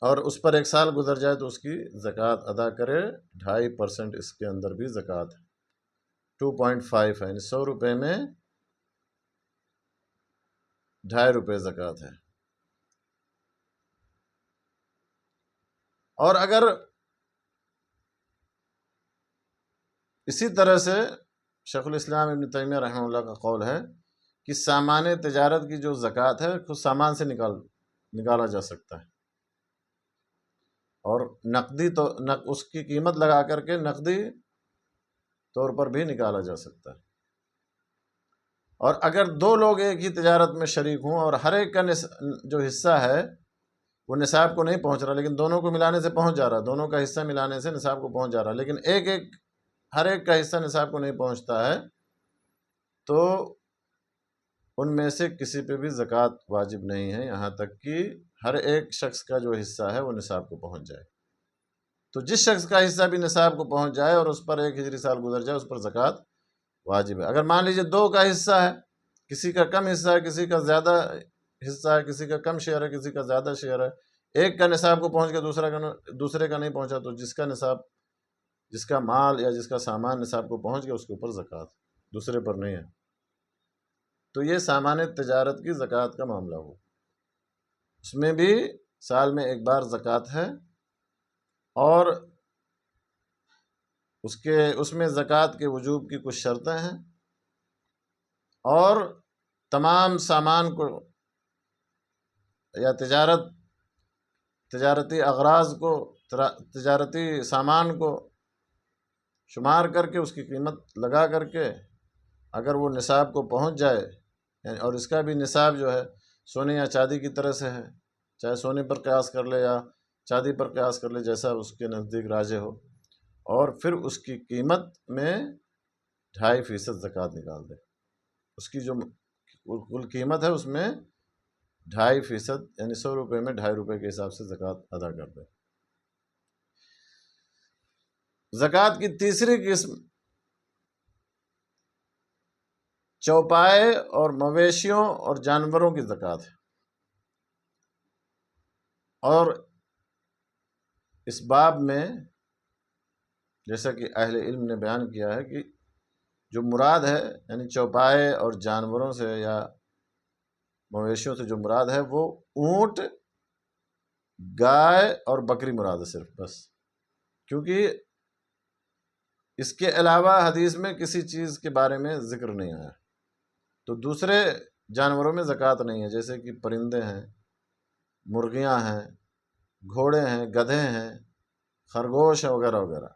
اور اس پر 1 سال گزر جائے تو اس کی زکوٰۃ ادا کرے۔ 2.5% اس کے اندر بھی زکوٰۃ ہے، 2.5 ہے، یعنی 100 روپے میں 2.5 روپے زکوٰۃ ہے۔ اور اگر اسی طرح سے شیخ الاسلام ابن تیمیہ رحمہ اللہ کا قول ہے کہ سامان تجارت کی جو زکوٰۃ ہے خود سامان سے نکالا جا سکتا ہے، اور نقدی تو اس کی قیمت لگا کر کے نقدی طور پر بھی نکالا جا سکتا ہے۔ اور اگر 2 لوگ ایک ہی تجارت میں شریک ہوں اور ہر ایک کا جو حصہ ہے وہ نصاب کو نہیں پہنچ رہا، لیکن دونوں کو ملانے سے پہنچ جا رہا، دونوں کا حصہ ملانے سے نصاب کو پہنچ جا رہا، لیکن ہر ایک کا حصہ نصاب کو نہیں پہنچتا ہے تو ان میں سے کسی پہ بھی زکوٰۃ واجب نہیں ہے یہاں تک کہ ہر ایک شخص کا جو حصہ ہے وہ نصاب کو پہنچ جائے۔ تو جس شخص کا حصہ بھی نصاب کو پہنچ جائے اور اس پر 1 ہجری سال گزر جائے اس پر زکوٰۃ واجب ہے۔ اگر مان لیجئے 2 کا حصہ ہے، کسی کا کم حصہ ہے، کسی کا زیادہ حصہ ہے، کسی کا کم شیئر ہے، کسی کا زیادہ شیئر ہے، ایک کا نصاب کو پہنچ گیا دوسرے کا نہیں پہنچا تو جس کا مال یا جس کا سامان نصاب کو پہنچ گیا اس کے اوپر زکوٰۃ، دوسرے پر نہیں ہے۔ تو یہ سامان تجارت کی زکوٰۃ کا معاملہ ہو، اس میں بھی سال میں ایک بار زکوٰۃ ہے، اور اس میں زکوٰۃ کے وجوب کی کچھ شرطیں ہیں، اور تمام سامان کو یا تجارتی اغراض کو، تجارتی سامان کو شمار کر کے اس کی قیمت لگا کر کے اگر وہ نصاب کو پہنچ جائے، یعنی اور اس کا بھی نصاب جو ہے سونے یا چاندی کی طرح سے ہے، چاہے سونے پر قیاس کر لے یا چاندی پر قیاس کر لے، جیسا اس کے نزدیک راجح ہو، اور پھر اس کی قیمت میں 2.5% زکوٰۃ نکال دے۔ اس کی جو کل قیمت ہے اس میں 2.5%، یعنی 100 روپے میں 2.5 روپے کے حساب سے زکوٰۃ ادا کر دے۔ زکوٰۃ کی تیسری قسم چوپائے اور مویشیوں اور جانوروں کی زکوٰۃ ہے، اور اس باب میں جیسا کہ اہل علم نے بیان کیا ہے کہ جو مراد ہے، یعنی چوپائے اور جانوروں سے یا مویشیوں سے جو مراد ہے وہ اونٹ، گائے اور بکری مراد ہے صرف، بس، کیونکہ اس کے علاوہ حدیث میں کسی چیز کے بارے میں ذکر نہیں آیا۔ تو دوسرے جانوروں میں زکوٰۃ نہیں ہے، جیسے کہ پرندے ہیں، مرغیاں ہیں، گھوڑے ہیں، گدھے ہیں، خرگوش ہیں، وغیرہ وغیرہ،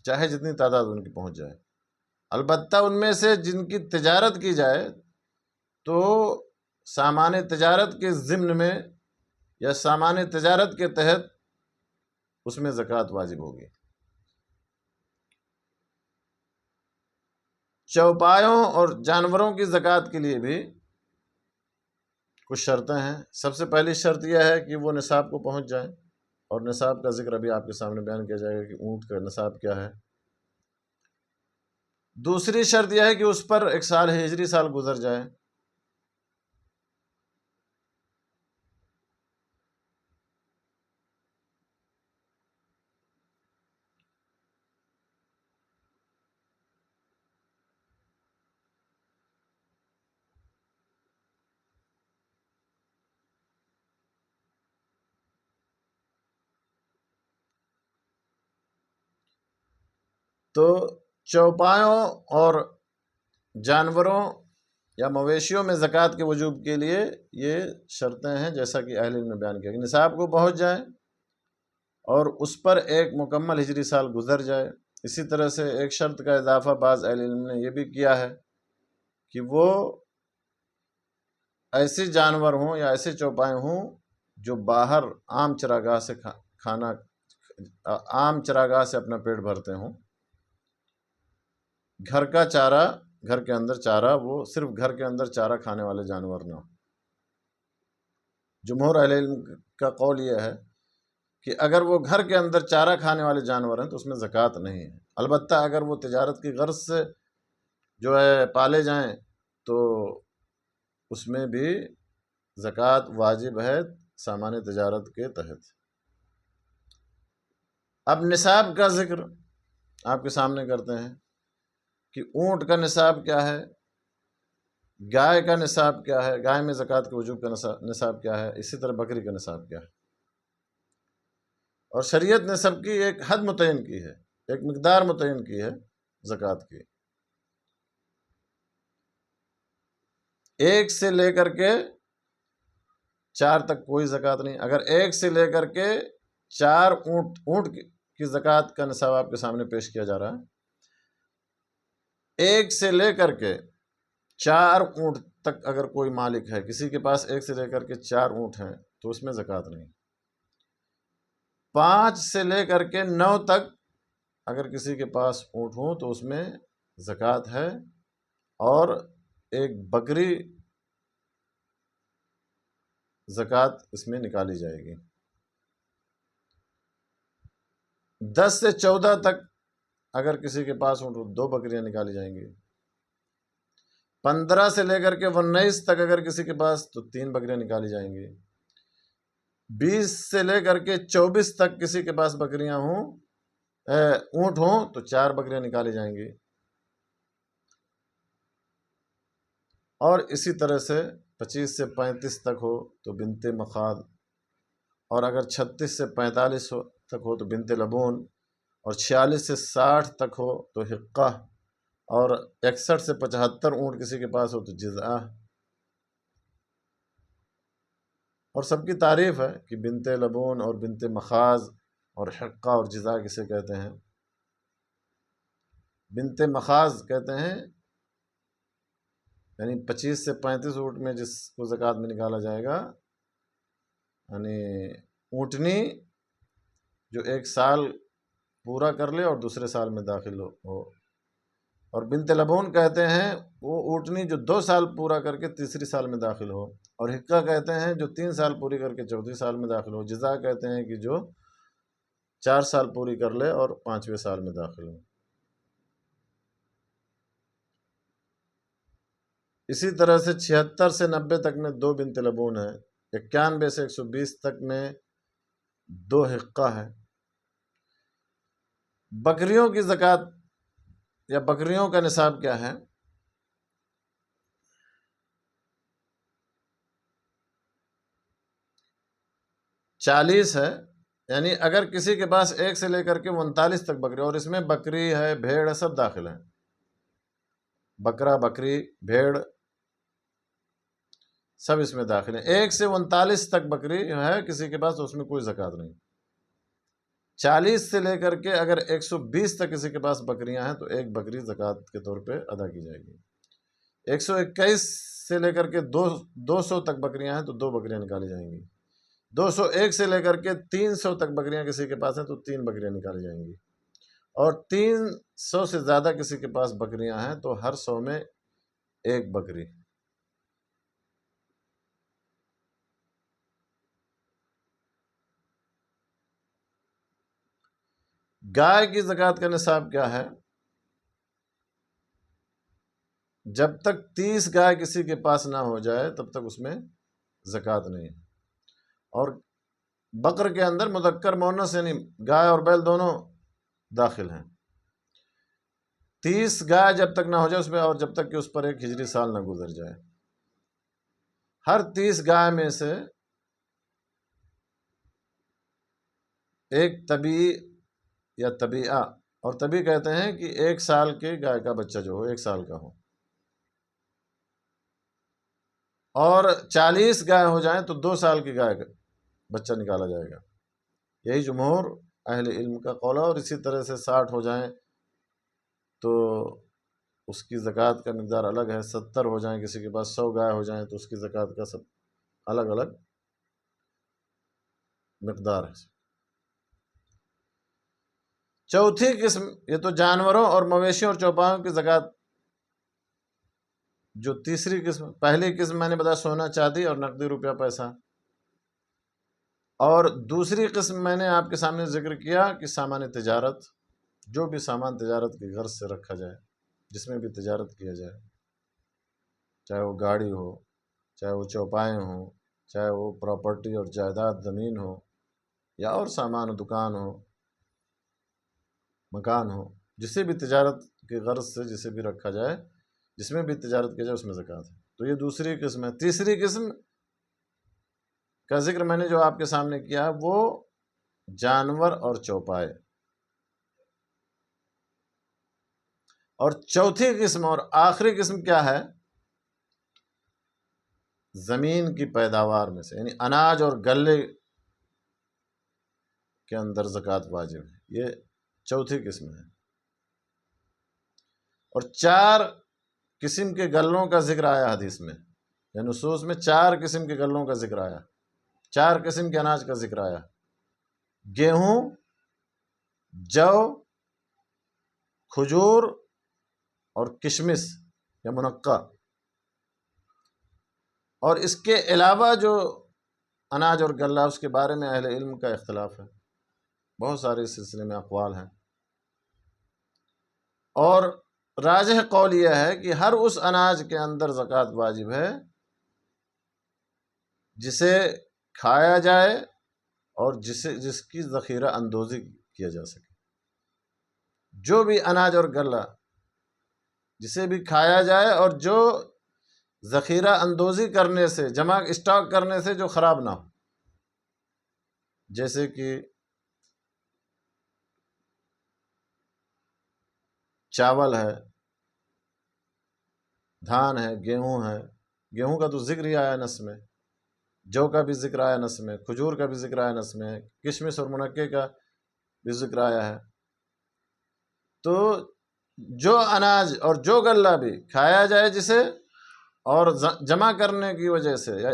چاہے جتنی تعداد ان کی پہنچ جائے۔ البتہ ان میں سے جن کی تجارت کی جائے تو سامان تجارت کے ضمن میں یا سامان تجارت کے تحت اس میں زکوٰۃ واجب ہوگی۔ چوپایوں اور جانوروں کی زکوٰۃ کے لیے بھی کچھ شرطیں ہیں۔ سب سے پہلی شرط یہ ہے کہ وہ نصاب کو پہنچ جائیں، اور نصاب کا ذکر ابھی آپ کے سامنے بیان کیا جائے گا کہ اونٹ کا نصاب کیا ہے۔ دوسری شرط یہ ہے کہ اس پر 1 سال ہجری سال گزر جائے۔ تو چوپایوں اور جانوروں یا مویشیوں میں زکوٰۃ کے وجوب کے لیے یہ شرطیں ہیں، جیسا کہ اہل علم نے بیان کیا کہ نصاب کو پہنچ جائیں اور اس پر 1 مکمل ہجری سال گزر جائے۔ اسی طرح سے ایک شرط کا اضافہ بعض اہل علم نے یہ بھی کیا ہے کہ وہ ایسے جانور ہوں یا ایسے چوپائے ہوں جو باہر عام چراگاہ سے اپنا پیٹ بھرتے ہوں، گھر کا چارہ، گھر کے اندر چارہ، وہ صرف گھر کے اندر چارہ کھانے والے جانور نہ ہوں۔ جمہور اہل علم کا قول یہ ہے کہ اگر وہ گھر کے اندر چارہ کھانے والے جانور ہیں تو اس میں زکوٰۃ نہیں ہے۔ البتہ اگر وہ تجارت کی غرض سے جو ہے پالے جائیں تو اس میں بھی زکوٰۃ واجب ہے سامان تجارت کے تحت۔ اب نصاب کا ذکر آپ کے سامنے کرتے ہیں کہ اونٹ کا نصاب کیا ہے، گائے کا نصاب کیا ہے، گائے میں زکوٰۃ کے وجوب کا نصاب کیا ہے، اسی طرح بکری کا نصاب کیا ہے۔ اور شریعت نے سب کی ایک حد متعین کی ہے، ایک مقدار متعین کی ہے زکوٰۃ کی۔ 1 سے لے کر کے 4 تک کوئی زکوٰۃ نہیں۔ اگر 1 سے لے کر کے 4 اونٹ کی زکوٰۃ کا نصاب آپ کے سامنے پیش کیا جا رہا ہے، 1 سے لے کر کے 4 اونٹ تک اگر کوئی مالک ہے، کسی کے پاس 1 سے لے کر کے 4 اونٹ ہیں تو اس میں زکوٰۃ نہیں۔ 5 سے لے کر کے 9 تک اگر کسی کے پاس اونٹ ہوں تو اس میں زکوٰۃ ہے، اور 1 بکری زکوٰۃ اس میں نکالی جائے گی۔ 10 سے 14 تک اگر کسی کے پاس ہوں تو 2 بکریاں نکالی جائیں گی۔ 15 سے لے کر کے 19 تک اگر کسی کے پاس تو 3 بکریاں نکالی جائیں گی۔ 20 سے لے کر کے 24 تک کسی کے پاس بکریاں ہوں، اونٹ ہوں تو 4 بکریاں نکالی جائیں گی۔ اور اسی طرح سے 25 سے 35 تک ہو تو بنت مخاض، اور اگر 36 سے 45 تک ہو تو بنت لبون، اور 46 سے 60 تک ہو تو حقہ، اور 61 سے 75 اونٹ کسی کے پاس ہو تو جزعہ۔ اور سب کی تعریف ہے کہ بنت لبون اور بنت مخاض اور حقہ اور جزعہ کسے کہتے ہیں۔ بنت مخاض کہتے ہیں یعنی 25 سے 35 اونٹ میں جس کو زکوٰۃ میں نکالا جائے گا، یعنی اونٹنی جو 1 سال پورا کر لے اور دوسرے سال میں داخل ہو۔ اور بنت لبون کہتے ہیں وہ اونٹنی جو 2 سال پورا کر کے تیسری سال میں داخل ہو، اور حقہ کہتے ہیں جو 3 سال پوری کر کے چوتھی سال میں داخل ہو۔ جزا کہتے ہیں کہ جو 4 سال پوری کر لے اور 5ویں سال میں داخل ہو۔ اسی طرح سے 76 سے 90 تک میں 2 بنت لبون ہیں، 91 سے 120 تک میں 2 حقہ ہے۔ بکریوں کی زکوٰۃ یا بکریوں کا نصاب کیا ہے؟ 40 ہے، یعنی اگر کسی کے پاس 1 سے لے کر کے 39 تک بکری، اور اس میں بکری ہے، بھیڑ ہے، سب داخل ہیں، بکرا، بکری، بھیڑ سب اس میں داخل ہیں۔ 1 سے 39 تک بکری ہے کسی کے پاس تو اس میں کوئی زکوٰۃ نہیں۔ 40 سے لے کر کے اگر 120 تک کسی کے پاس بکریاں ہیں تو 1 بکری زکوٰۃ کے طور پہ ادا کی جائے گی۔ 121 سے لے کر کے 200 تک بکریاں ہیں تو 2 بکریاں نکالی جائیں گی۔ 201 سے لے کر کے 300 تک بکریاں کسی کے پاس ہیں تو 3 بکریاں نکالی جائیں گی، اور 300 سے زیادہ کسی کے پاس بکریاں ہیں تو ہر 100 میں 1 بکری۔ گائے کی زکوٰۃ کا نصاب کیا ہے؟ جب تک 30 گائے کسی کے پاس نہ ہو جائے تب تک اس میں زکوٰۃ نہیں ہے۔ اور بقر کے اندر مذکر مؤنث یعنی گائے اور بیل دونوں داخل ہیں۔ 30 گائے جب تک نہ ہو جائے اس میں، اور جب تک کہ اس پر 1 ہجری سال نہ گزر جائے، ہر 30 گائے میں سے 1 طبیعی یا طبیعہ، اور طبیعی کہتے ہیں کہ 1 سال کے گائے کا بچہ جو ہو 1 سال کا ہو، اور 40 گائے ہو جائیں تو 2 سال کی گائے کا بچہ نکالا جائے گا۔ یہی جمہور اہل علم کا قول ہے۔ اور اسی طرح سے 60 ہو جائیں تو اس کی زکوٰۃ کا مقدار الگ ہے، 70 ہو جائیں کسی کے پاس، 100 گائے ہو جائیں تو اس کی زکوٰۃ کا سب الگ الگ مقدار ہے۔ چوتھی قسم، یہ تو جانوروں اور مویشیوں اور چوپایوں کی زکوٰۃ جو تیسری قسم، پہلی قسم میں نے بتایا سونا چاندی اور نقدی روپیہ پیسہ، اور دوسری قسم میں نے آپ کے سامنے ذکر کیا کہ سامان تجارت، جو بھی سامان تجارت کی غرض سے رکھا جائے، جس میں بھی تجارت کیا جائے، چاہے وہ گاڑی ہو، چاہے وہ چوپائیں ہوں، چاہے وہ پراپرٹی اور جائیداد زمین ہو، یا اور سامان ہو، دکان ہو، مکان ہو، جسے بھی تجارت کی غرض سے جسے بھی رکھا جائے، جس میں بھی تجارت کی جائے اس میں زکوٰۃ ہے۔ تو یہ دوسری قسم ہے۔ تیسری قسم کا ذکر میں نے جو آپ کے سامنے کیا ہے وہ جانور اور چوپائے، اور چوتھی قسم اور آخری قسم کیا ہے؟ زمین کی پیداوار میں سے، یعنی اناج اور غلے کے اندر زکوٰۃ واجب ہے، یہ چوتھی قسم ہے۔ اور 4 قسم کے غلوں کا ذکر آیا حدیث میں، یعنی نصوص میں 4 قسم کے غلوں کا ذکر آیا، 4 قسم کے اناج کا ذکر آیا: گیہوں، جو، کھجور اور کشمش یا منقع۔ اور اس کے علاوہ جو اناج اور غلہ اس کے بارے میں اہل علم کا اختلاف ہے، بہت سارے اس سلسلے میں اقوال ہیں، اور راجح قول یہ ہے کہ ہر اس اناج کے اندر زکوٰۃ واجب ہے جسے کھایا جائے اور جس کی ذخیرہ اندوزی کیا جا سکے۔ جو بھی اناج اور غلہ جسے بھی کھایا جائے اور جو ذخیرہ اندوزی کرنے سے، جمع اسٹاک کرنے سے جو خراب نہ ہو، جیسے کہ چاول ہے، دھان ہے، گیہوں ہے۔ گیہوں کا تو ذکر ہی آیا نص میں، جو کا بھی ذکر آیا نص میں، کھجور کا بھی ذکر آیا نص میں، کشمش اور منقے کا بھی ذکر آیا ہے۔ تو جو اناج اور جو غلہ بھی کھایا جائے جسے، اور جمع کرنے کی وجہ سے یا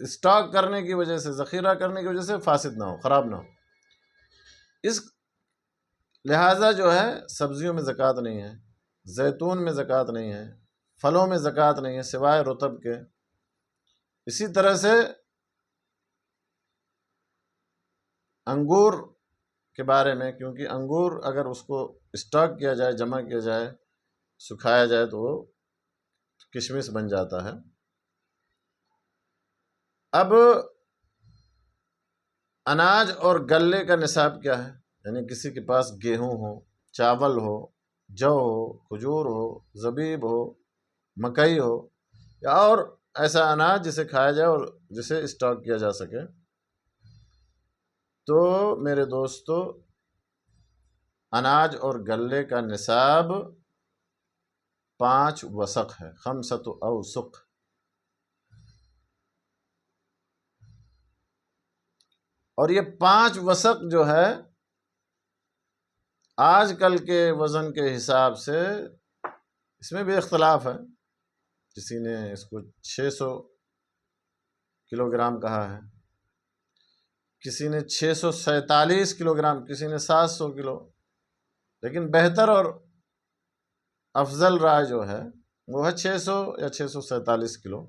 اسٹاک کرنے کی وجہ سے، ذخیرہ کرنے کی وجہ سے فاسد نہ ہو، خراب نہ ہو، اس لہٰذا جو ہے سبزیوں میں زکوٰۃ نہیں ہے، زیتون میں زکوٰۃ نہیں ہے، پھلوں میں زکوٰۃ نہیں ہے سوائے رطب کے۔ اسی طرح سے انگور کے بارے میں، کیونکہ انگور اگر اس کو اسٹاک کیا جائے، جمع کیا جائے، سکھایا جائے تو وہ کشمش بن جاتا ہے۔ اب اناج اور غلے کا نصاب کیا ہے؟ یعنی کسی کے پاس گیہوں ہو، چاول ہو، جو ہو، کھجور ہو، زبیب ہو، مکئی ہو، یا اور ایسا اناج جسے کھایا جائے اور جسے اسٹاک کیا جا سکے، تو میرے دوستو اناج اور غلے کا نصاب 5 وسق ہے، 5 اوسق۔ اور یہ 5 وسق جو ہے آج کل کے وزن کے حساب سے اس میں بھی اختلاف ہے، کسی نے اس کو 600 کلو گرام کہا ہے، کسی نے 647 کلو گرام، کسی نے 700 کلو، لیکن بہتر اور افضل رائے جو ہے وہ ہے 600 یا 647 کلو۔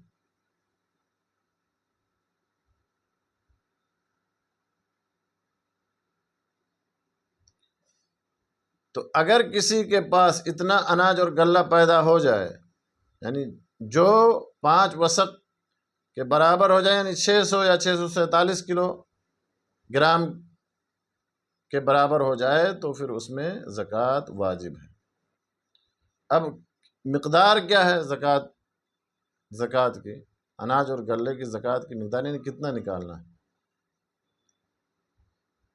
تو اگر کسی کے پاس اتنا اناج اور غلہ پیدا ہو جائے، یعنی جو 5 وسق کے برابر ہو جائے، یعنی 600 یا 647 کلو گرام کے برابر ہو جائے، تو پھر اس میں زکوٰۃ واجب ہے۔ اب مقدار کیا ہے زکوٰۃ کی؟ اناج اور غلے کی زکوٰۃ کی مقدار یعنی کتنا نکالنا ہے؟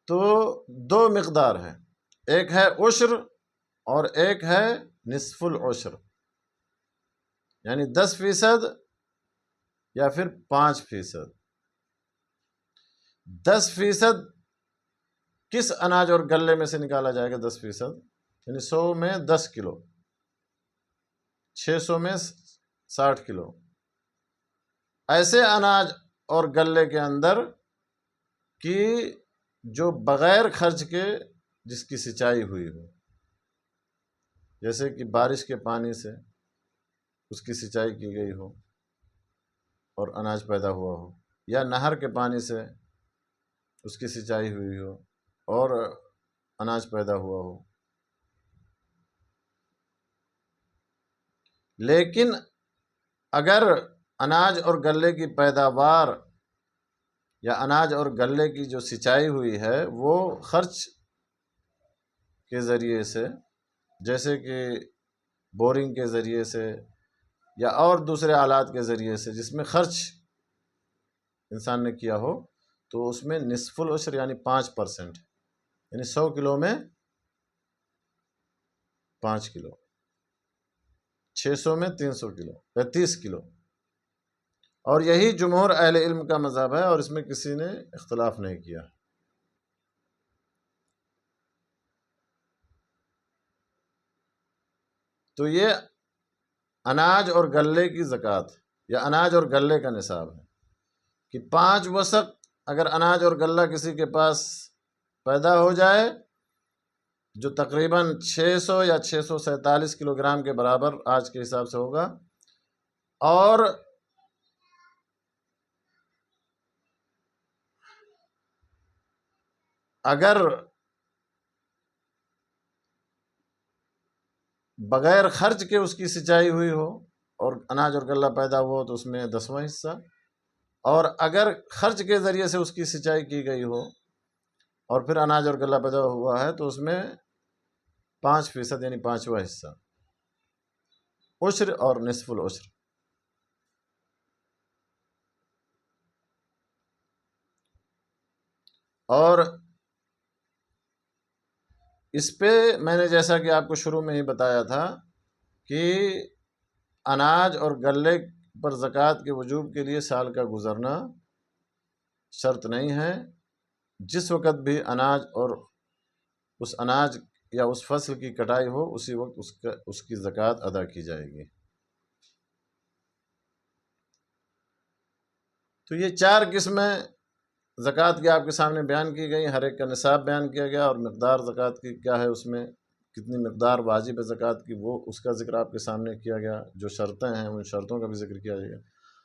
تو 2 مقدار ہے، ایک ہے عشر اور ایک ہے نصف العشر، یعنی 10% یا پھر 5%۔ 10% کس اناج اور غلے میں سے نکالا جائے گا؟ 10% یعنی 100 میں 10 کلو، 600 میں 60 کلو، ایسے اناج اور غلے کے اندر کہ جو بغیر خرچ کے جس کی سینچائی ہوئی ہو، جیسے کہ بارش کے پانی سے اس کی سینچائی کی گئی ہو اور اناج پیدا ہوا ہو، یا نہر کے پانی سے اس کی سینچائی ہوئی ہو اور اناج پیدا ہوا ہو۔ لیکن اگر اناج اور غلے کی پیداوار یا اناج اور غلے کی جو سینچائی ہوئی ہے وہ خرچ کے ذریعے سے، جیسے کہ بورنگ کے ذریعے سے یا اور دوسرے آلات کے ذریعے سے، جس میں خرچ انسان نے کیا ہو، تو اس میں نصف العشر یعنی 5%، یعنی 100 کلو میں 5 کلو، 600 میں 300 کلو یا 30 کلو۔ اور یہی جمہور اہل علم کا مذہب ہے، اور اس میں کسی نے اختلاف نہیں کیا۔ تو یہ اناج اور غلے کی زکوٰۃ یا اناج اور غلے کا نصاب ہے کہ 5 وسق اگر اناج اور غلہ کسی کے پاس پیدا ہو جائے، جو تقریباً 600 یا 647 کلو گرام کے برابر آج کے حساب سے ہوگا، اور اگر بغیر خرچ کے اس کی سینچائی ہوئی ہو اور اناج اور غلہ پیدا ہوا ہو تو اس میں 10واں حصہ، اور اگر خرچ کے ذریعے سے اس کی سینچائی کی گئی ہو اور پھر اناج اور غلہ پیدا ہوا ہے تو اس میں 5% یعنی 5واں حصہ، عشر اور نصف العشر۔ اور اس پہ میں نے جیسا کہ آپ کو شروع میں ہی بتایا تھا کہ اناج اور غلے پر زکوٰۃ کے وجوب کے لیے سال کا گزرنا شرط نہیں ہے. جس وقت بھی اناج اور اس اناج یا اس فصل کی کٹائی ہو اسی وقت اس کی زکوٰۃ ادا کی جائے گی. تو یہ 4 قسمیں زکوٰۃ کی آپ کے سامنے بیان کی گئی. ہر ایک کا نصاب بیان کیا گیا اور مقدار زکوٰۃ کی کیا ہے، اس میں کتنی مقدار واجب ہے زکوٰۃ کی، وہ اس کا ذکر آپ کے سامنے کیا گیا. جو شرطیں ہیں ان شرطوں کا بھی ذکر کیا جائے گا.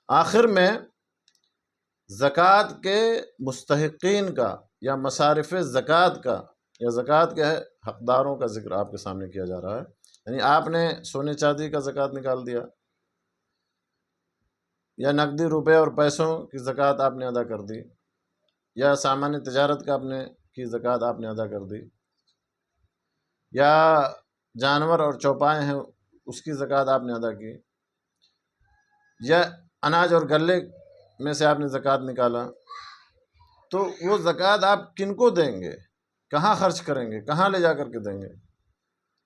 آخر میں زکوٰۃ کے مستحقین کا یا مصارف زکوٰۃ کا یا زکوٰۃ کے حقداروں کا ذکر آپ کے سامنے کیا جا رہا ہے. یعنی آپ نے سونے چاندی کا زکوٰۃ نکال دیا یا نقدی روپے اور پیسوں کی زکوٰۃ آپ نے ادا کر دی، یا سامان تجارت کا کی زکوٰۃ آپ نے ادا کر دی، یا جانور اور چوپائے ہیں اس کی زکوٰۃ آپ نے ادا کی، یا اناج اور غلے میں سے آپ نے زکوٰۃ نکالا، تو وہ زکوٰۃ آپ کن کو دیں گے، کہاں خرچ کریں گے، کہاں لے جا کر کے دیں گے؟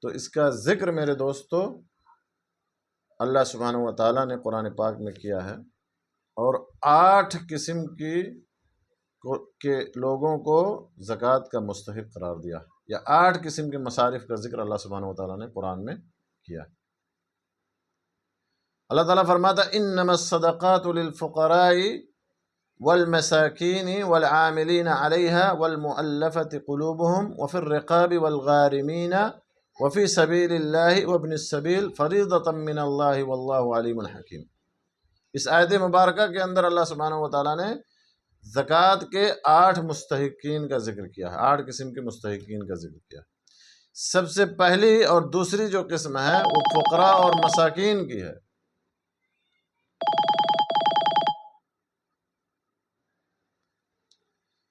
تو اس کا ذکر میرے دوستو اللہ سبحانہ و تعالیٰ نے قرآن پاک میں کیا ہے، اور 8 قسم کے لوگوں کو زکوٰۃ کا مستحق قرار دیا، یا 8 قسم کے مصارف کا ذکر اللہ سبحانہ و تعالیٰ نے قرآن میں کیا. اللہ تعالیٰ فرماتا انما الصدقات للفقراء والمساکین والعاملین علیہا والمؤلفۃ قلوبہم وفی الرقاب والغارمین وفی سبیل اللہ وابن السبیل فریضۃ من اللہ واللہ علیم حکیم. اس آیت مبارکہ کے اندر اللہ سبحانہ و تعالیٰ نے زکوٰۃ کے 8 مستحقین کا ذکر کیا ہے، 8 قسم کے مستحقین کا ذکر کیا. سب سے پہلی اور دوسری جو قسم ہے وہ فقراء اور مساکین کی ہے.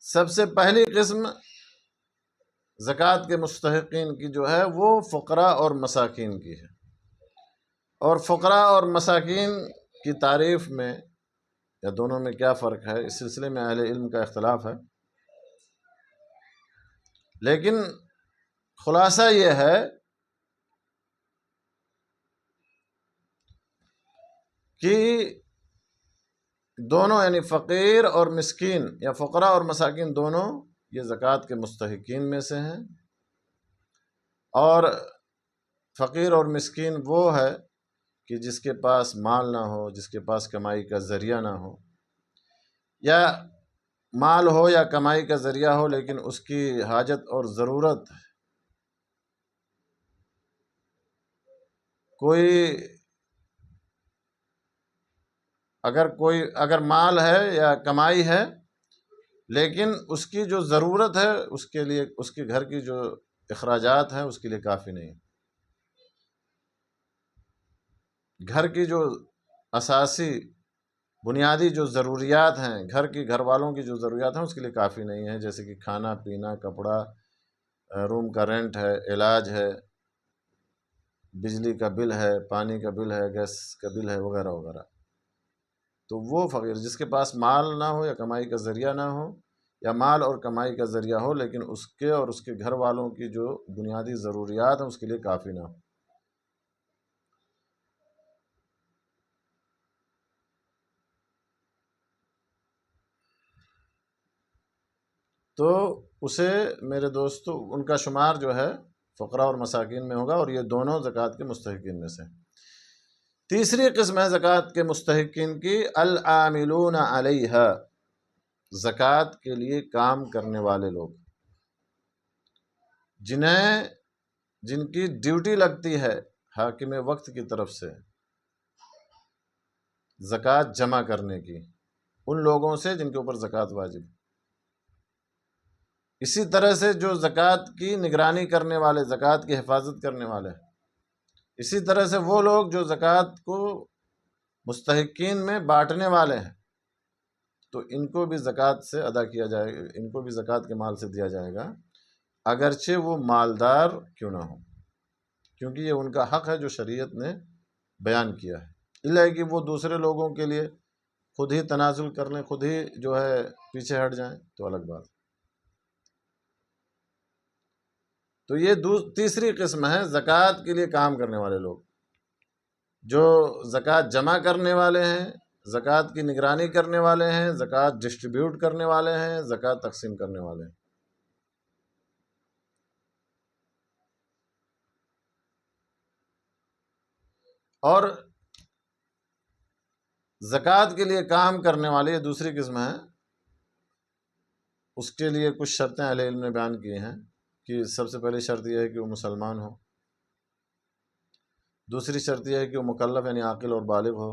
سب سے پہلی قسم زکوٰۃ کے مستحقین کی جو ہے وہ فقراء اور مساکین کی ہے. اور فقراء اور مساکین کی تعریف میں یا دونوں میں کیا فرق ہے، اس سلسلے میں اہل علم کا اختلاف ہے. لیکن خلاصہ یہ ہے کہ دونوں یعنی فقیر اور مسکین یا فقراء اور مساکین دونوں یہ زکوٰۃ کے مستحقین میں سے ہیں. اور فقیر اور مسکین وہ ہے کہ جس کے پاس مال نہ ہو، جس کے پاس کمائی کا ذریعہ نہ ہو، یا مال ہو یا کمائی کا ذریعہ ہو لیکن اس کی حاجت اور ضرورت اگر مال ہے یا کمائی ہے لیکن اس کی جو ضرورت ہے اس کے لیے اس کے گھر کی جو اخراجات ہیں اس کے لیے کافی نہیں، گھر کی جو اساسی بنیادی جو ضروریات ہیں، گھر والوں کی جو ضروریات ہیں اس کے لیے کافی نہیں ہے، جیسے کہ کھانا پینا، کپڑا، روم کا رینٹ ہے، علاج ہے، بجلی کا بل ہے، پانی کا بل ہے، گیس کا بل ہے، وغیرہ وغیرہ. تو وہ فقیر جس کے پاس مال نہ ہو یا کمائی کا ذریعہ نہ ہو، یا مال اور کمائی کا ذریعہ ہو لیکن اس کے اور اس کے گھر والوں کی جو بنیادی ضروریات ہیں اس کے لیے کافی نہ ہو، تو اسے میرے دوستو ان کا شمار جو ہے فقراء اور مساکین میں ہوگا، اور یہ دونوں زکوٰۃ کے مستحقین میں سے. تیسری قسم ہے زکوٰۃ کے مستحقین کی العاملون علیہا، زکوٰۃ کے لیے کام کرنے والے لوگ، جن کی ڈیوٹی لگتی ہے حاکم وقت کی طرف سے زکوٰۃ جمع کرنے کی، ان لوگوں سے جن کے اوپر زکوٰۃ واجب. اسی طرح سے جو زکوٰۃ کی نگرانی کرنے والے، زکوٰۃ کی حفاظت کرنے والے، اسی طرح سے وہ لوگ جو زکوٰۃ کو مستحقین میں بانٹنے والے ہیں، تو ان کو بھی زکوٰۃ سے ادا کیا جائے گا، ان کو بھی زکوٰۃ کے مال سے دیا جائے گا اگرچہ وہ مالدار کیوں نہ ہو، کیونکہ یہ ان کا حق ہے جو شریعت نے بیان کیا ہے. الا کہ وہ دوسرے لوگوں کے لیے خود ہی تنازل کر لیں، خود ہی جو ہے پیچھے ہٹ جائیں تو الگ بات. تو یہ تیسری قسم ہے زکوٰۃ کے لیے کام کرنے والے لوگ، جو زکوٰۃ جمع کرنے والے ہیں، زکوٰۃ کی نگرانی کرنے والے ہیں، زکوٰۃ ڈسٹریبیوٹ کرنے والے ہیں، زکوٰۃ تقسیم کرنے والے ہیں۔ اور زکوٰۃ کے لیے کام کرنے والے، یہ دوسری قسم ہے، اس کے لیے کچھ شرطیں اہل علم نے بیان کی ہیں کہ سب سے پہلی شرط یہ ہے کہ وہ مسلمان ہو، دوسری شرط یہ ہے کہ وہ مکلف یعنی عاقل اور بالغ ہو،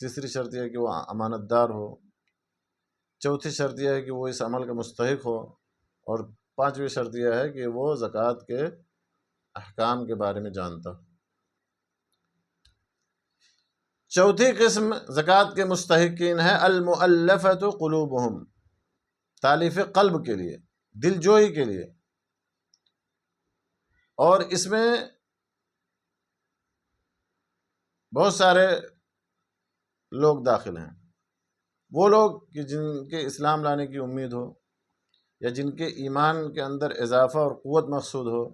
تیسری شرط یہ ہے کہ وہ امانت دار ہو، چوتھی شرط یہ ہے کہ وہ اس عمل کا مستحق ہو، اور پانچویں شرط یہ ہے کہ وہ زکوٰۃ کے احکام کے بارے میں جانتا ہو۔ چوتھی قسم زکوٰۃ کے مستحقین ہے المؤلفۃ قلوبہم، تالیف قلب کے لیے، دل جوئی کے لیے، اور اس میں بہت سارے لوگ داخل ہیں۔ وہ لوگ کہ جن کے اسلام لانے کی امید ہو، یا جن کے ایمان کے اندر اضافہ اور قوت مقصود ہو،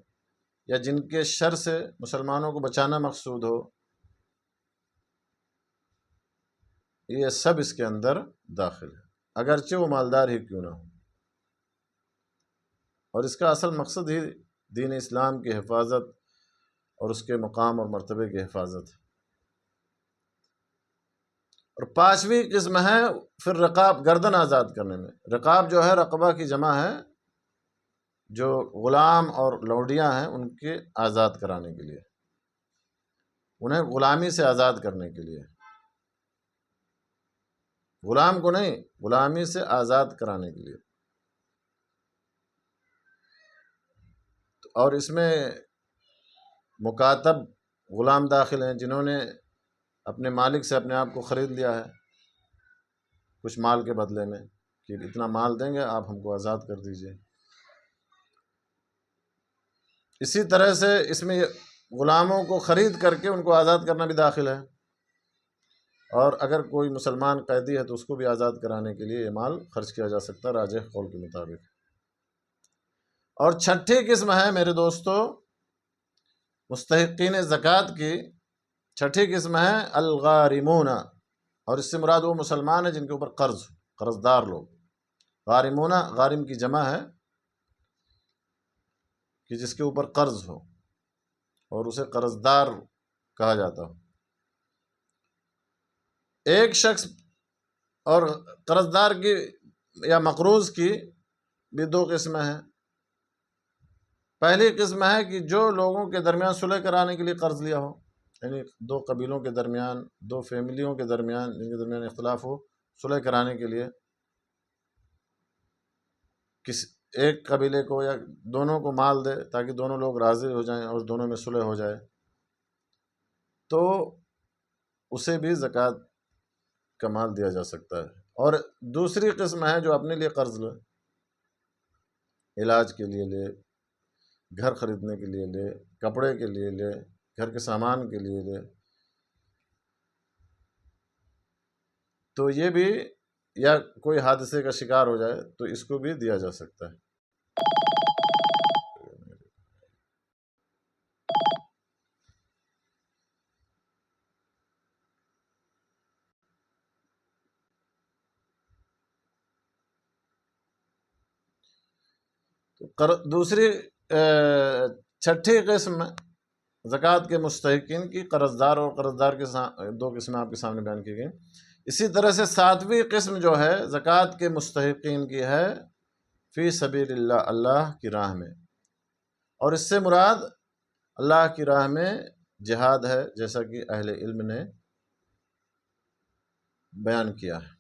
یا جن کے شر سے مسلمانوں کو بچانا مقصود ہو، یہ سب اس کے اندر داخل ہے، اگرچہ وہ مالدار ہی کیوں نہ ہو۔ اور اس کا اصل مقصد ہی دین اسلام کی حفاظت اور اس کے مقام اور مرتبے کی حفاظت ہے۔ اور پانچویں قسم ہے پھر رقاب، گردن آزاد کرنے میں۔ رقاب جو ہے رقبہ کی جمع ہے، جو غلام اور لوڈیاں ہیں ان کے آزاد کرانے کے لیے، انہیں غلامی سے آزاد کرنے کے لیے، غلام کو نہیں، غلامی سے آزاد کرانے کے لیے۔ اور اس میں مکاتب غلام داخل ہیں، جنہوں نے اپنے مالک سے اپنے آپ کو خرید لیا ہے کچھ مال کے بدلے میں، کہ اتنا مال دیں گے آپ ہم کو آزاد کر دیجئے۔ اسی طرح سے اس میں غلاموں کو خرید کر کے ان کو آزاد کرنا بھی داخل ہے، اور اگر کوئی مسلمان قیدی ہے تو اس کو بھی آزاد کرانے کے لیے یہ مال خرچ کیا جا سکتا ہے راجح قول کے مطابق۔ اور چھٹی قسم ہے میرے دوستو مستحقین زکوٰۃ کی، چھٹی قسم ہے الغارمون، اور اس سے مراد وہ مسلمان ہیں جن کے اوپر قرض دار لوگ۔ غارمون، غارم کی جمع ہے کہ جس کے اوپر قرض ہو اور اسے قرض دار کہا جاتا ہو۔ ایک شخص اور قرض دار کی یا مقروض کی بھی دو قسمیں ہیں۔ پہلی قسم ہے کہ جو لوگوں کے درمیان صلح کرانے کے لیے قرض لیا ہو، یعنی دو قبیلوں کے درمیان، دو فیملیوں کے درمیان، جن کے درمیان اختلاف ہو، صلح کرانے کے لیے ایک قبیلے کو یا دونوں کو مال دے تاکہ دونوں لوگ راضی ہو جائیں اور دونوں میں صلح ہو جائے، تو اسے بھی زکوٰۃ کا مال دیا جا سکتا ہے۔ اور دوسری قسم ہے جو اپنے لیے قرض لے، علاج کے لیے لے، گھر خریدنے کے لیے لے، کپڑے کے لیے لے، گھر کے سامان کے لیے لے، تو یہ بھی، یا کوئی حادثے کا شکار ہو جائے تو اس کو بھی دیا جا سکتا ہے۔ دوسری چھٹی قسم زکوٰۃ کے مستحقین کی قرض دار، اور قرض دار کے دو قسمیں آپ کے سامنے بیان کی گئیں۔ اسی طرح سے ساتویں قسم جو ہے زکوٰۃ کے مستحقین کی ہے فی سبیل اللہ، اللہ کی راہ میں، اور اس سے مراد اللہ کی راہ میں جہاد ہے، جیسا کہ اہل علم نے بیان کیا ہے۔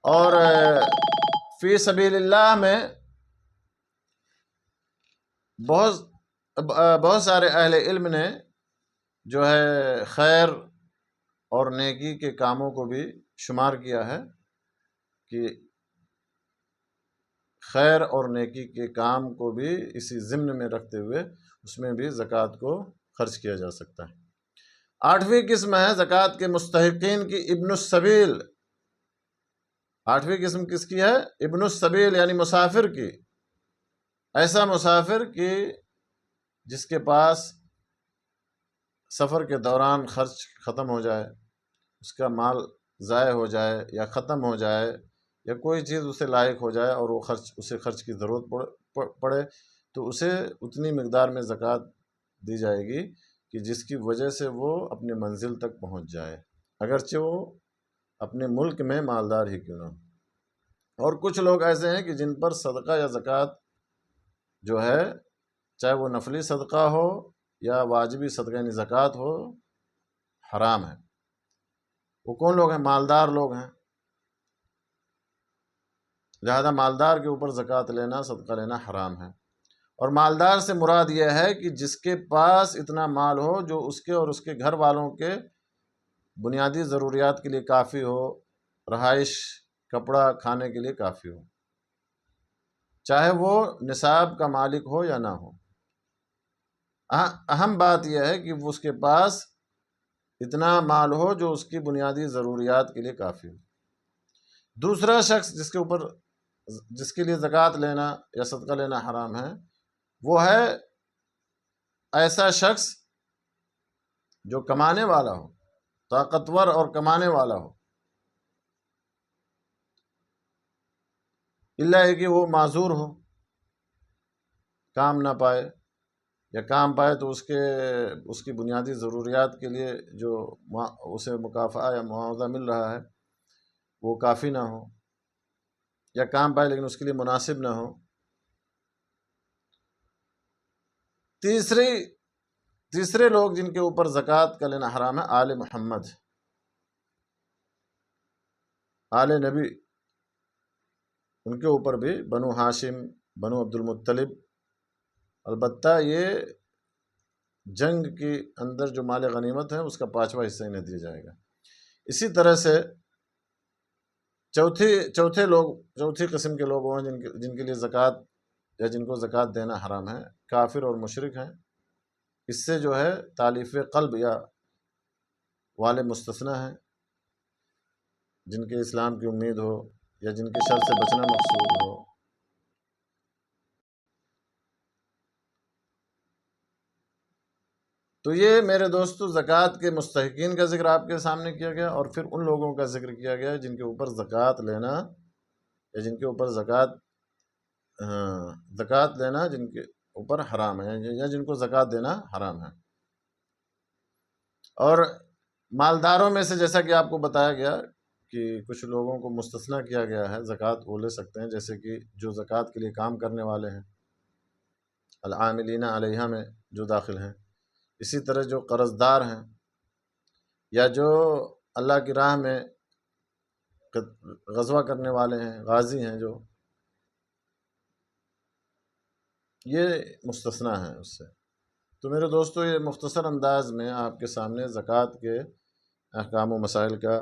اور فی سبیل اللہ میں بہت سارے اہل علم نے جو ہے خیر اور نیکی کے کاموں کو بھی شمار کیا ہے کہ خیر اور نیکی کے کام کو بھی اسی ضمن میں رکھتے ہوئے اس میں بھی زکوٰۃ کو خرچ کیا جا سکتا ہے۔ آٹھویں قسم ہے زکوٰۃ کے مستحقین کی ابن السبیل۔ آٹھویں قسم کس کی ہے؟ ابن السبیل، یعنی مسافر کی۔ ایسا مسافر کہ جس کے پاس سفر کے دوران خرچ ختم ہو جائے، اس کا مال ضائع ہو جائے یا ختم ہو جائے یا کوئی چیز اسے لائق ہو جائے اور وہ اسے خرچ کی ضرورت پڑے تو اسے اتنی مقدار میں زکوٰۃ دی جائے گی کہ جس کی وجہ سے وہ اپنے منزل تک پہنچ جائے، اگرچہ وہ اپنے ملک میں مالدار ہی کیوں نہ ہو۔ اور کچھ لوگ ایسے ہیں کہ جن پر صدقہ یا زکوٰۃ جو ہے، چاہے وہ نفلی صدقہ ہو یا واجبی صدقہ یعنی زکوٰۃ ہو، حرام ہے۔ وہ کون لوگ ہیں؟ مالدار لوگ ہیں، لہذا مالدار کے اوپر زکوٰۃ لینا، صدقہ لینا حرام ہے۔ اور مالدار سے مراد یہ ہے کہ جس کے پاس اتنا مال ہو جو اس کے اور اس کے گھر والوں کے بنیادی ضروریات کے لیے کافی ہو، رہائش، کپڑا، کھانے کے لیے کافی ہو، چاہے وہ نصاب کا مالک ہو یا نہ ہو۔ اہم بات یہ ہے کہ اس کے پاس اتنا مال ہو جو اس کی بنیادی ضروریات کے لیے کافی ہو۔ دوسرا شخص جس کے لیے زکوٰۃ لینا یا صدقہ لینا حرام ہے، وہ ہے ایسا شخص جو کمانے والا ہو، طاقتور اور کمانے والا ہو، الا ہے کہ وہ معذور ہو، کام نہ پائے یا کام پائے تو اس کی بنیادی ضروریات کے لیے جو اسے مکافأہ یا معاوضہ مل رہا ہے وہ کافی نہ ہو، یا کام پائے لیکن اس کے لیے مناسب نہ ہو۔ تیسرے لوگ جن کے اوپر زکوٰۃ کا لینا حرام ہے، آل محمد، آل نبی، ان کے اوپر بھی، بنو ہاشم، بنو عبد المطلب۔ البتہ یہ جنگ کے اندر جو مال غنیمت ہے اس کا 5واں حصہ انہیں دیا جائے گا۔ اسی طرح سے چوتھی قسم کے لوگ ہیں جن کے لیے زکوٰۃ یا جن کو زکوٰۃ دینا حرام ہے، کافر اور مشرک ہیں۔ اس سے جو ہے تالیف قلب یا والے مستثنیٰ ہیں، جن کے اسلام کی امید ہو یا جن کے شر سے بچنا مقصود ہو۔ تو یہ میرے دوستو زکوٰۃ کے مستحقین کا ذکر آپ کے سامنے کیا گیا، اور پھر ان لوگوں کا ذکر کیا گیا جن کے اوپر زکوٰۃ لینا یا جن کے اوپر زکوٰۃ لینا جن کے اوپر حرام ہے یا جن کو زکوٰۃ دینا حرام ہے۔ اور مالداروں میں سے جیسا کہ آپ کو بتایا گیا کہ کچھ لوگوں کو مستثنیٰ کیا گیا ہے، زکوٰۃ وہ لے سکتے ہیں، جیسے کہ جو زکوٰۃ کے لیے کام کرنے والے ہیں، العاملین علیہا میں جو داخل ہیں۔ اسی طرح جو قرض دار ہیں یا جو اللہ کی راہ میں غزوہ کرنے والے ہیں، غازی ہیں، جو یہ مستثنیٰ ہیں اس سے۔ تو میرے دوستو یہ مختصر انداز میں آپ کے سامنے زکوٰۃ کے احکام و مسائل کا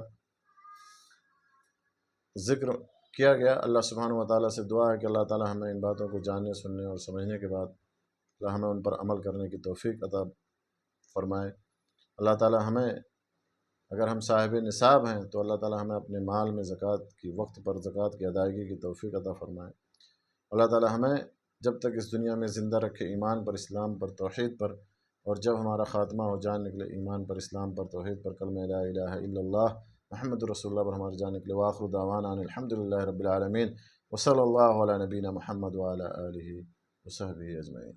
ذکر کیا گیا۔ اللہ سبحانہ و تعالیٰ سے دعا ہے کہ اللہ تعالیٰ ہمیں ان باتوں کو جاننے، سننے اور سمجھنے کے بعد اللہ ہمیں ان پر عمل کرنے کی توفیق عطا فرمائے۔ اللہ تعالیٰ ہمیں، اگر ہم صاحب نصاب ہیں تو اللہ تعالیٰ ہمیں اپنے مال میں زکوٰۃ کی وقت پر زکوٰۃ کی ادائیگی کی توفیق عطا فرمائے۔ اللہ تعالیٰ ہمیں جب تک اس دنیا میں زندہ رکھے ایمان پر، اسلام پر، توحید پر، اور جب ہمارا خاتمہ ہو جان نکلے ایمان پر، اسلام پر، توحید پر، کلمہ لا الہ الا اللہ محمد رسول اللہ پر ہمارے جان نکلے۔ وآخر دعوانا ان الحمد للہ رب العالمین، وصلی اللہ علی نبینا محمد وعلی آلہ وصحبہ اجمعین۔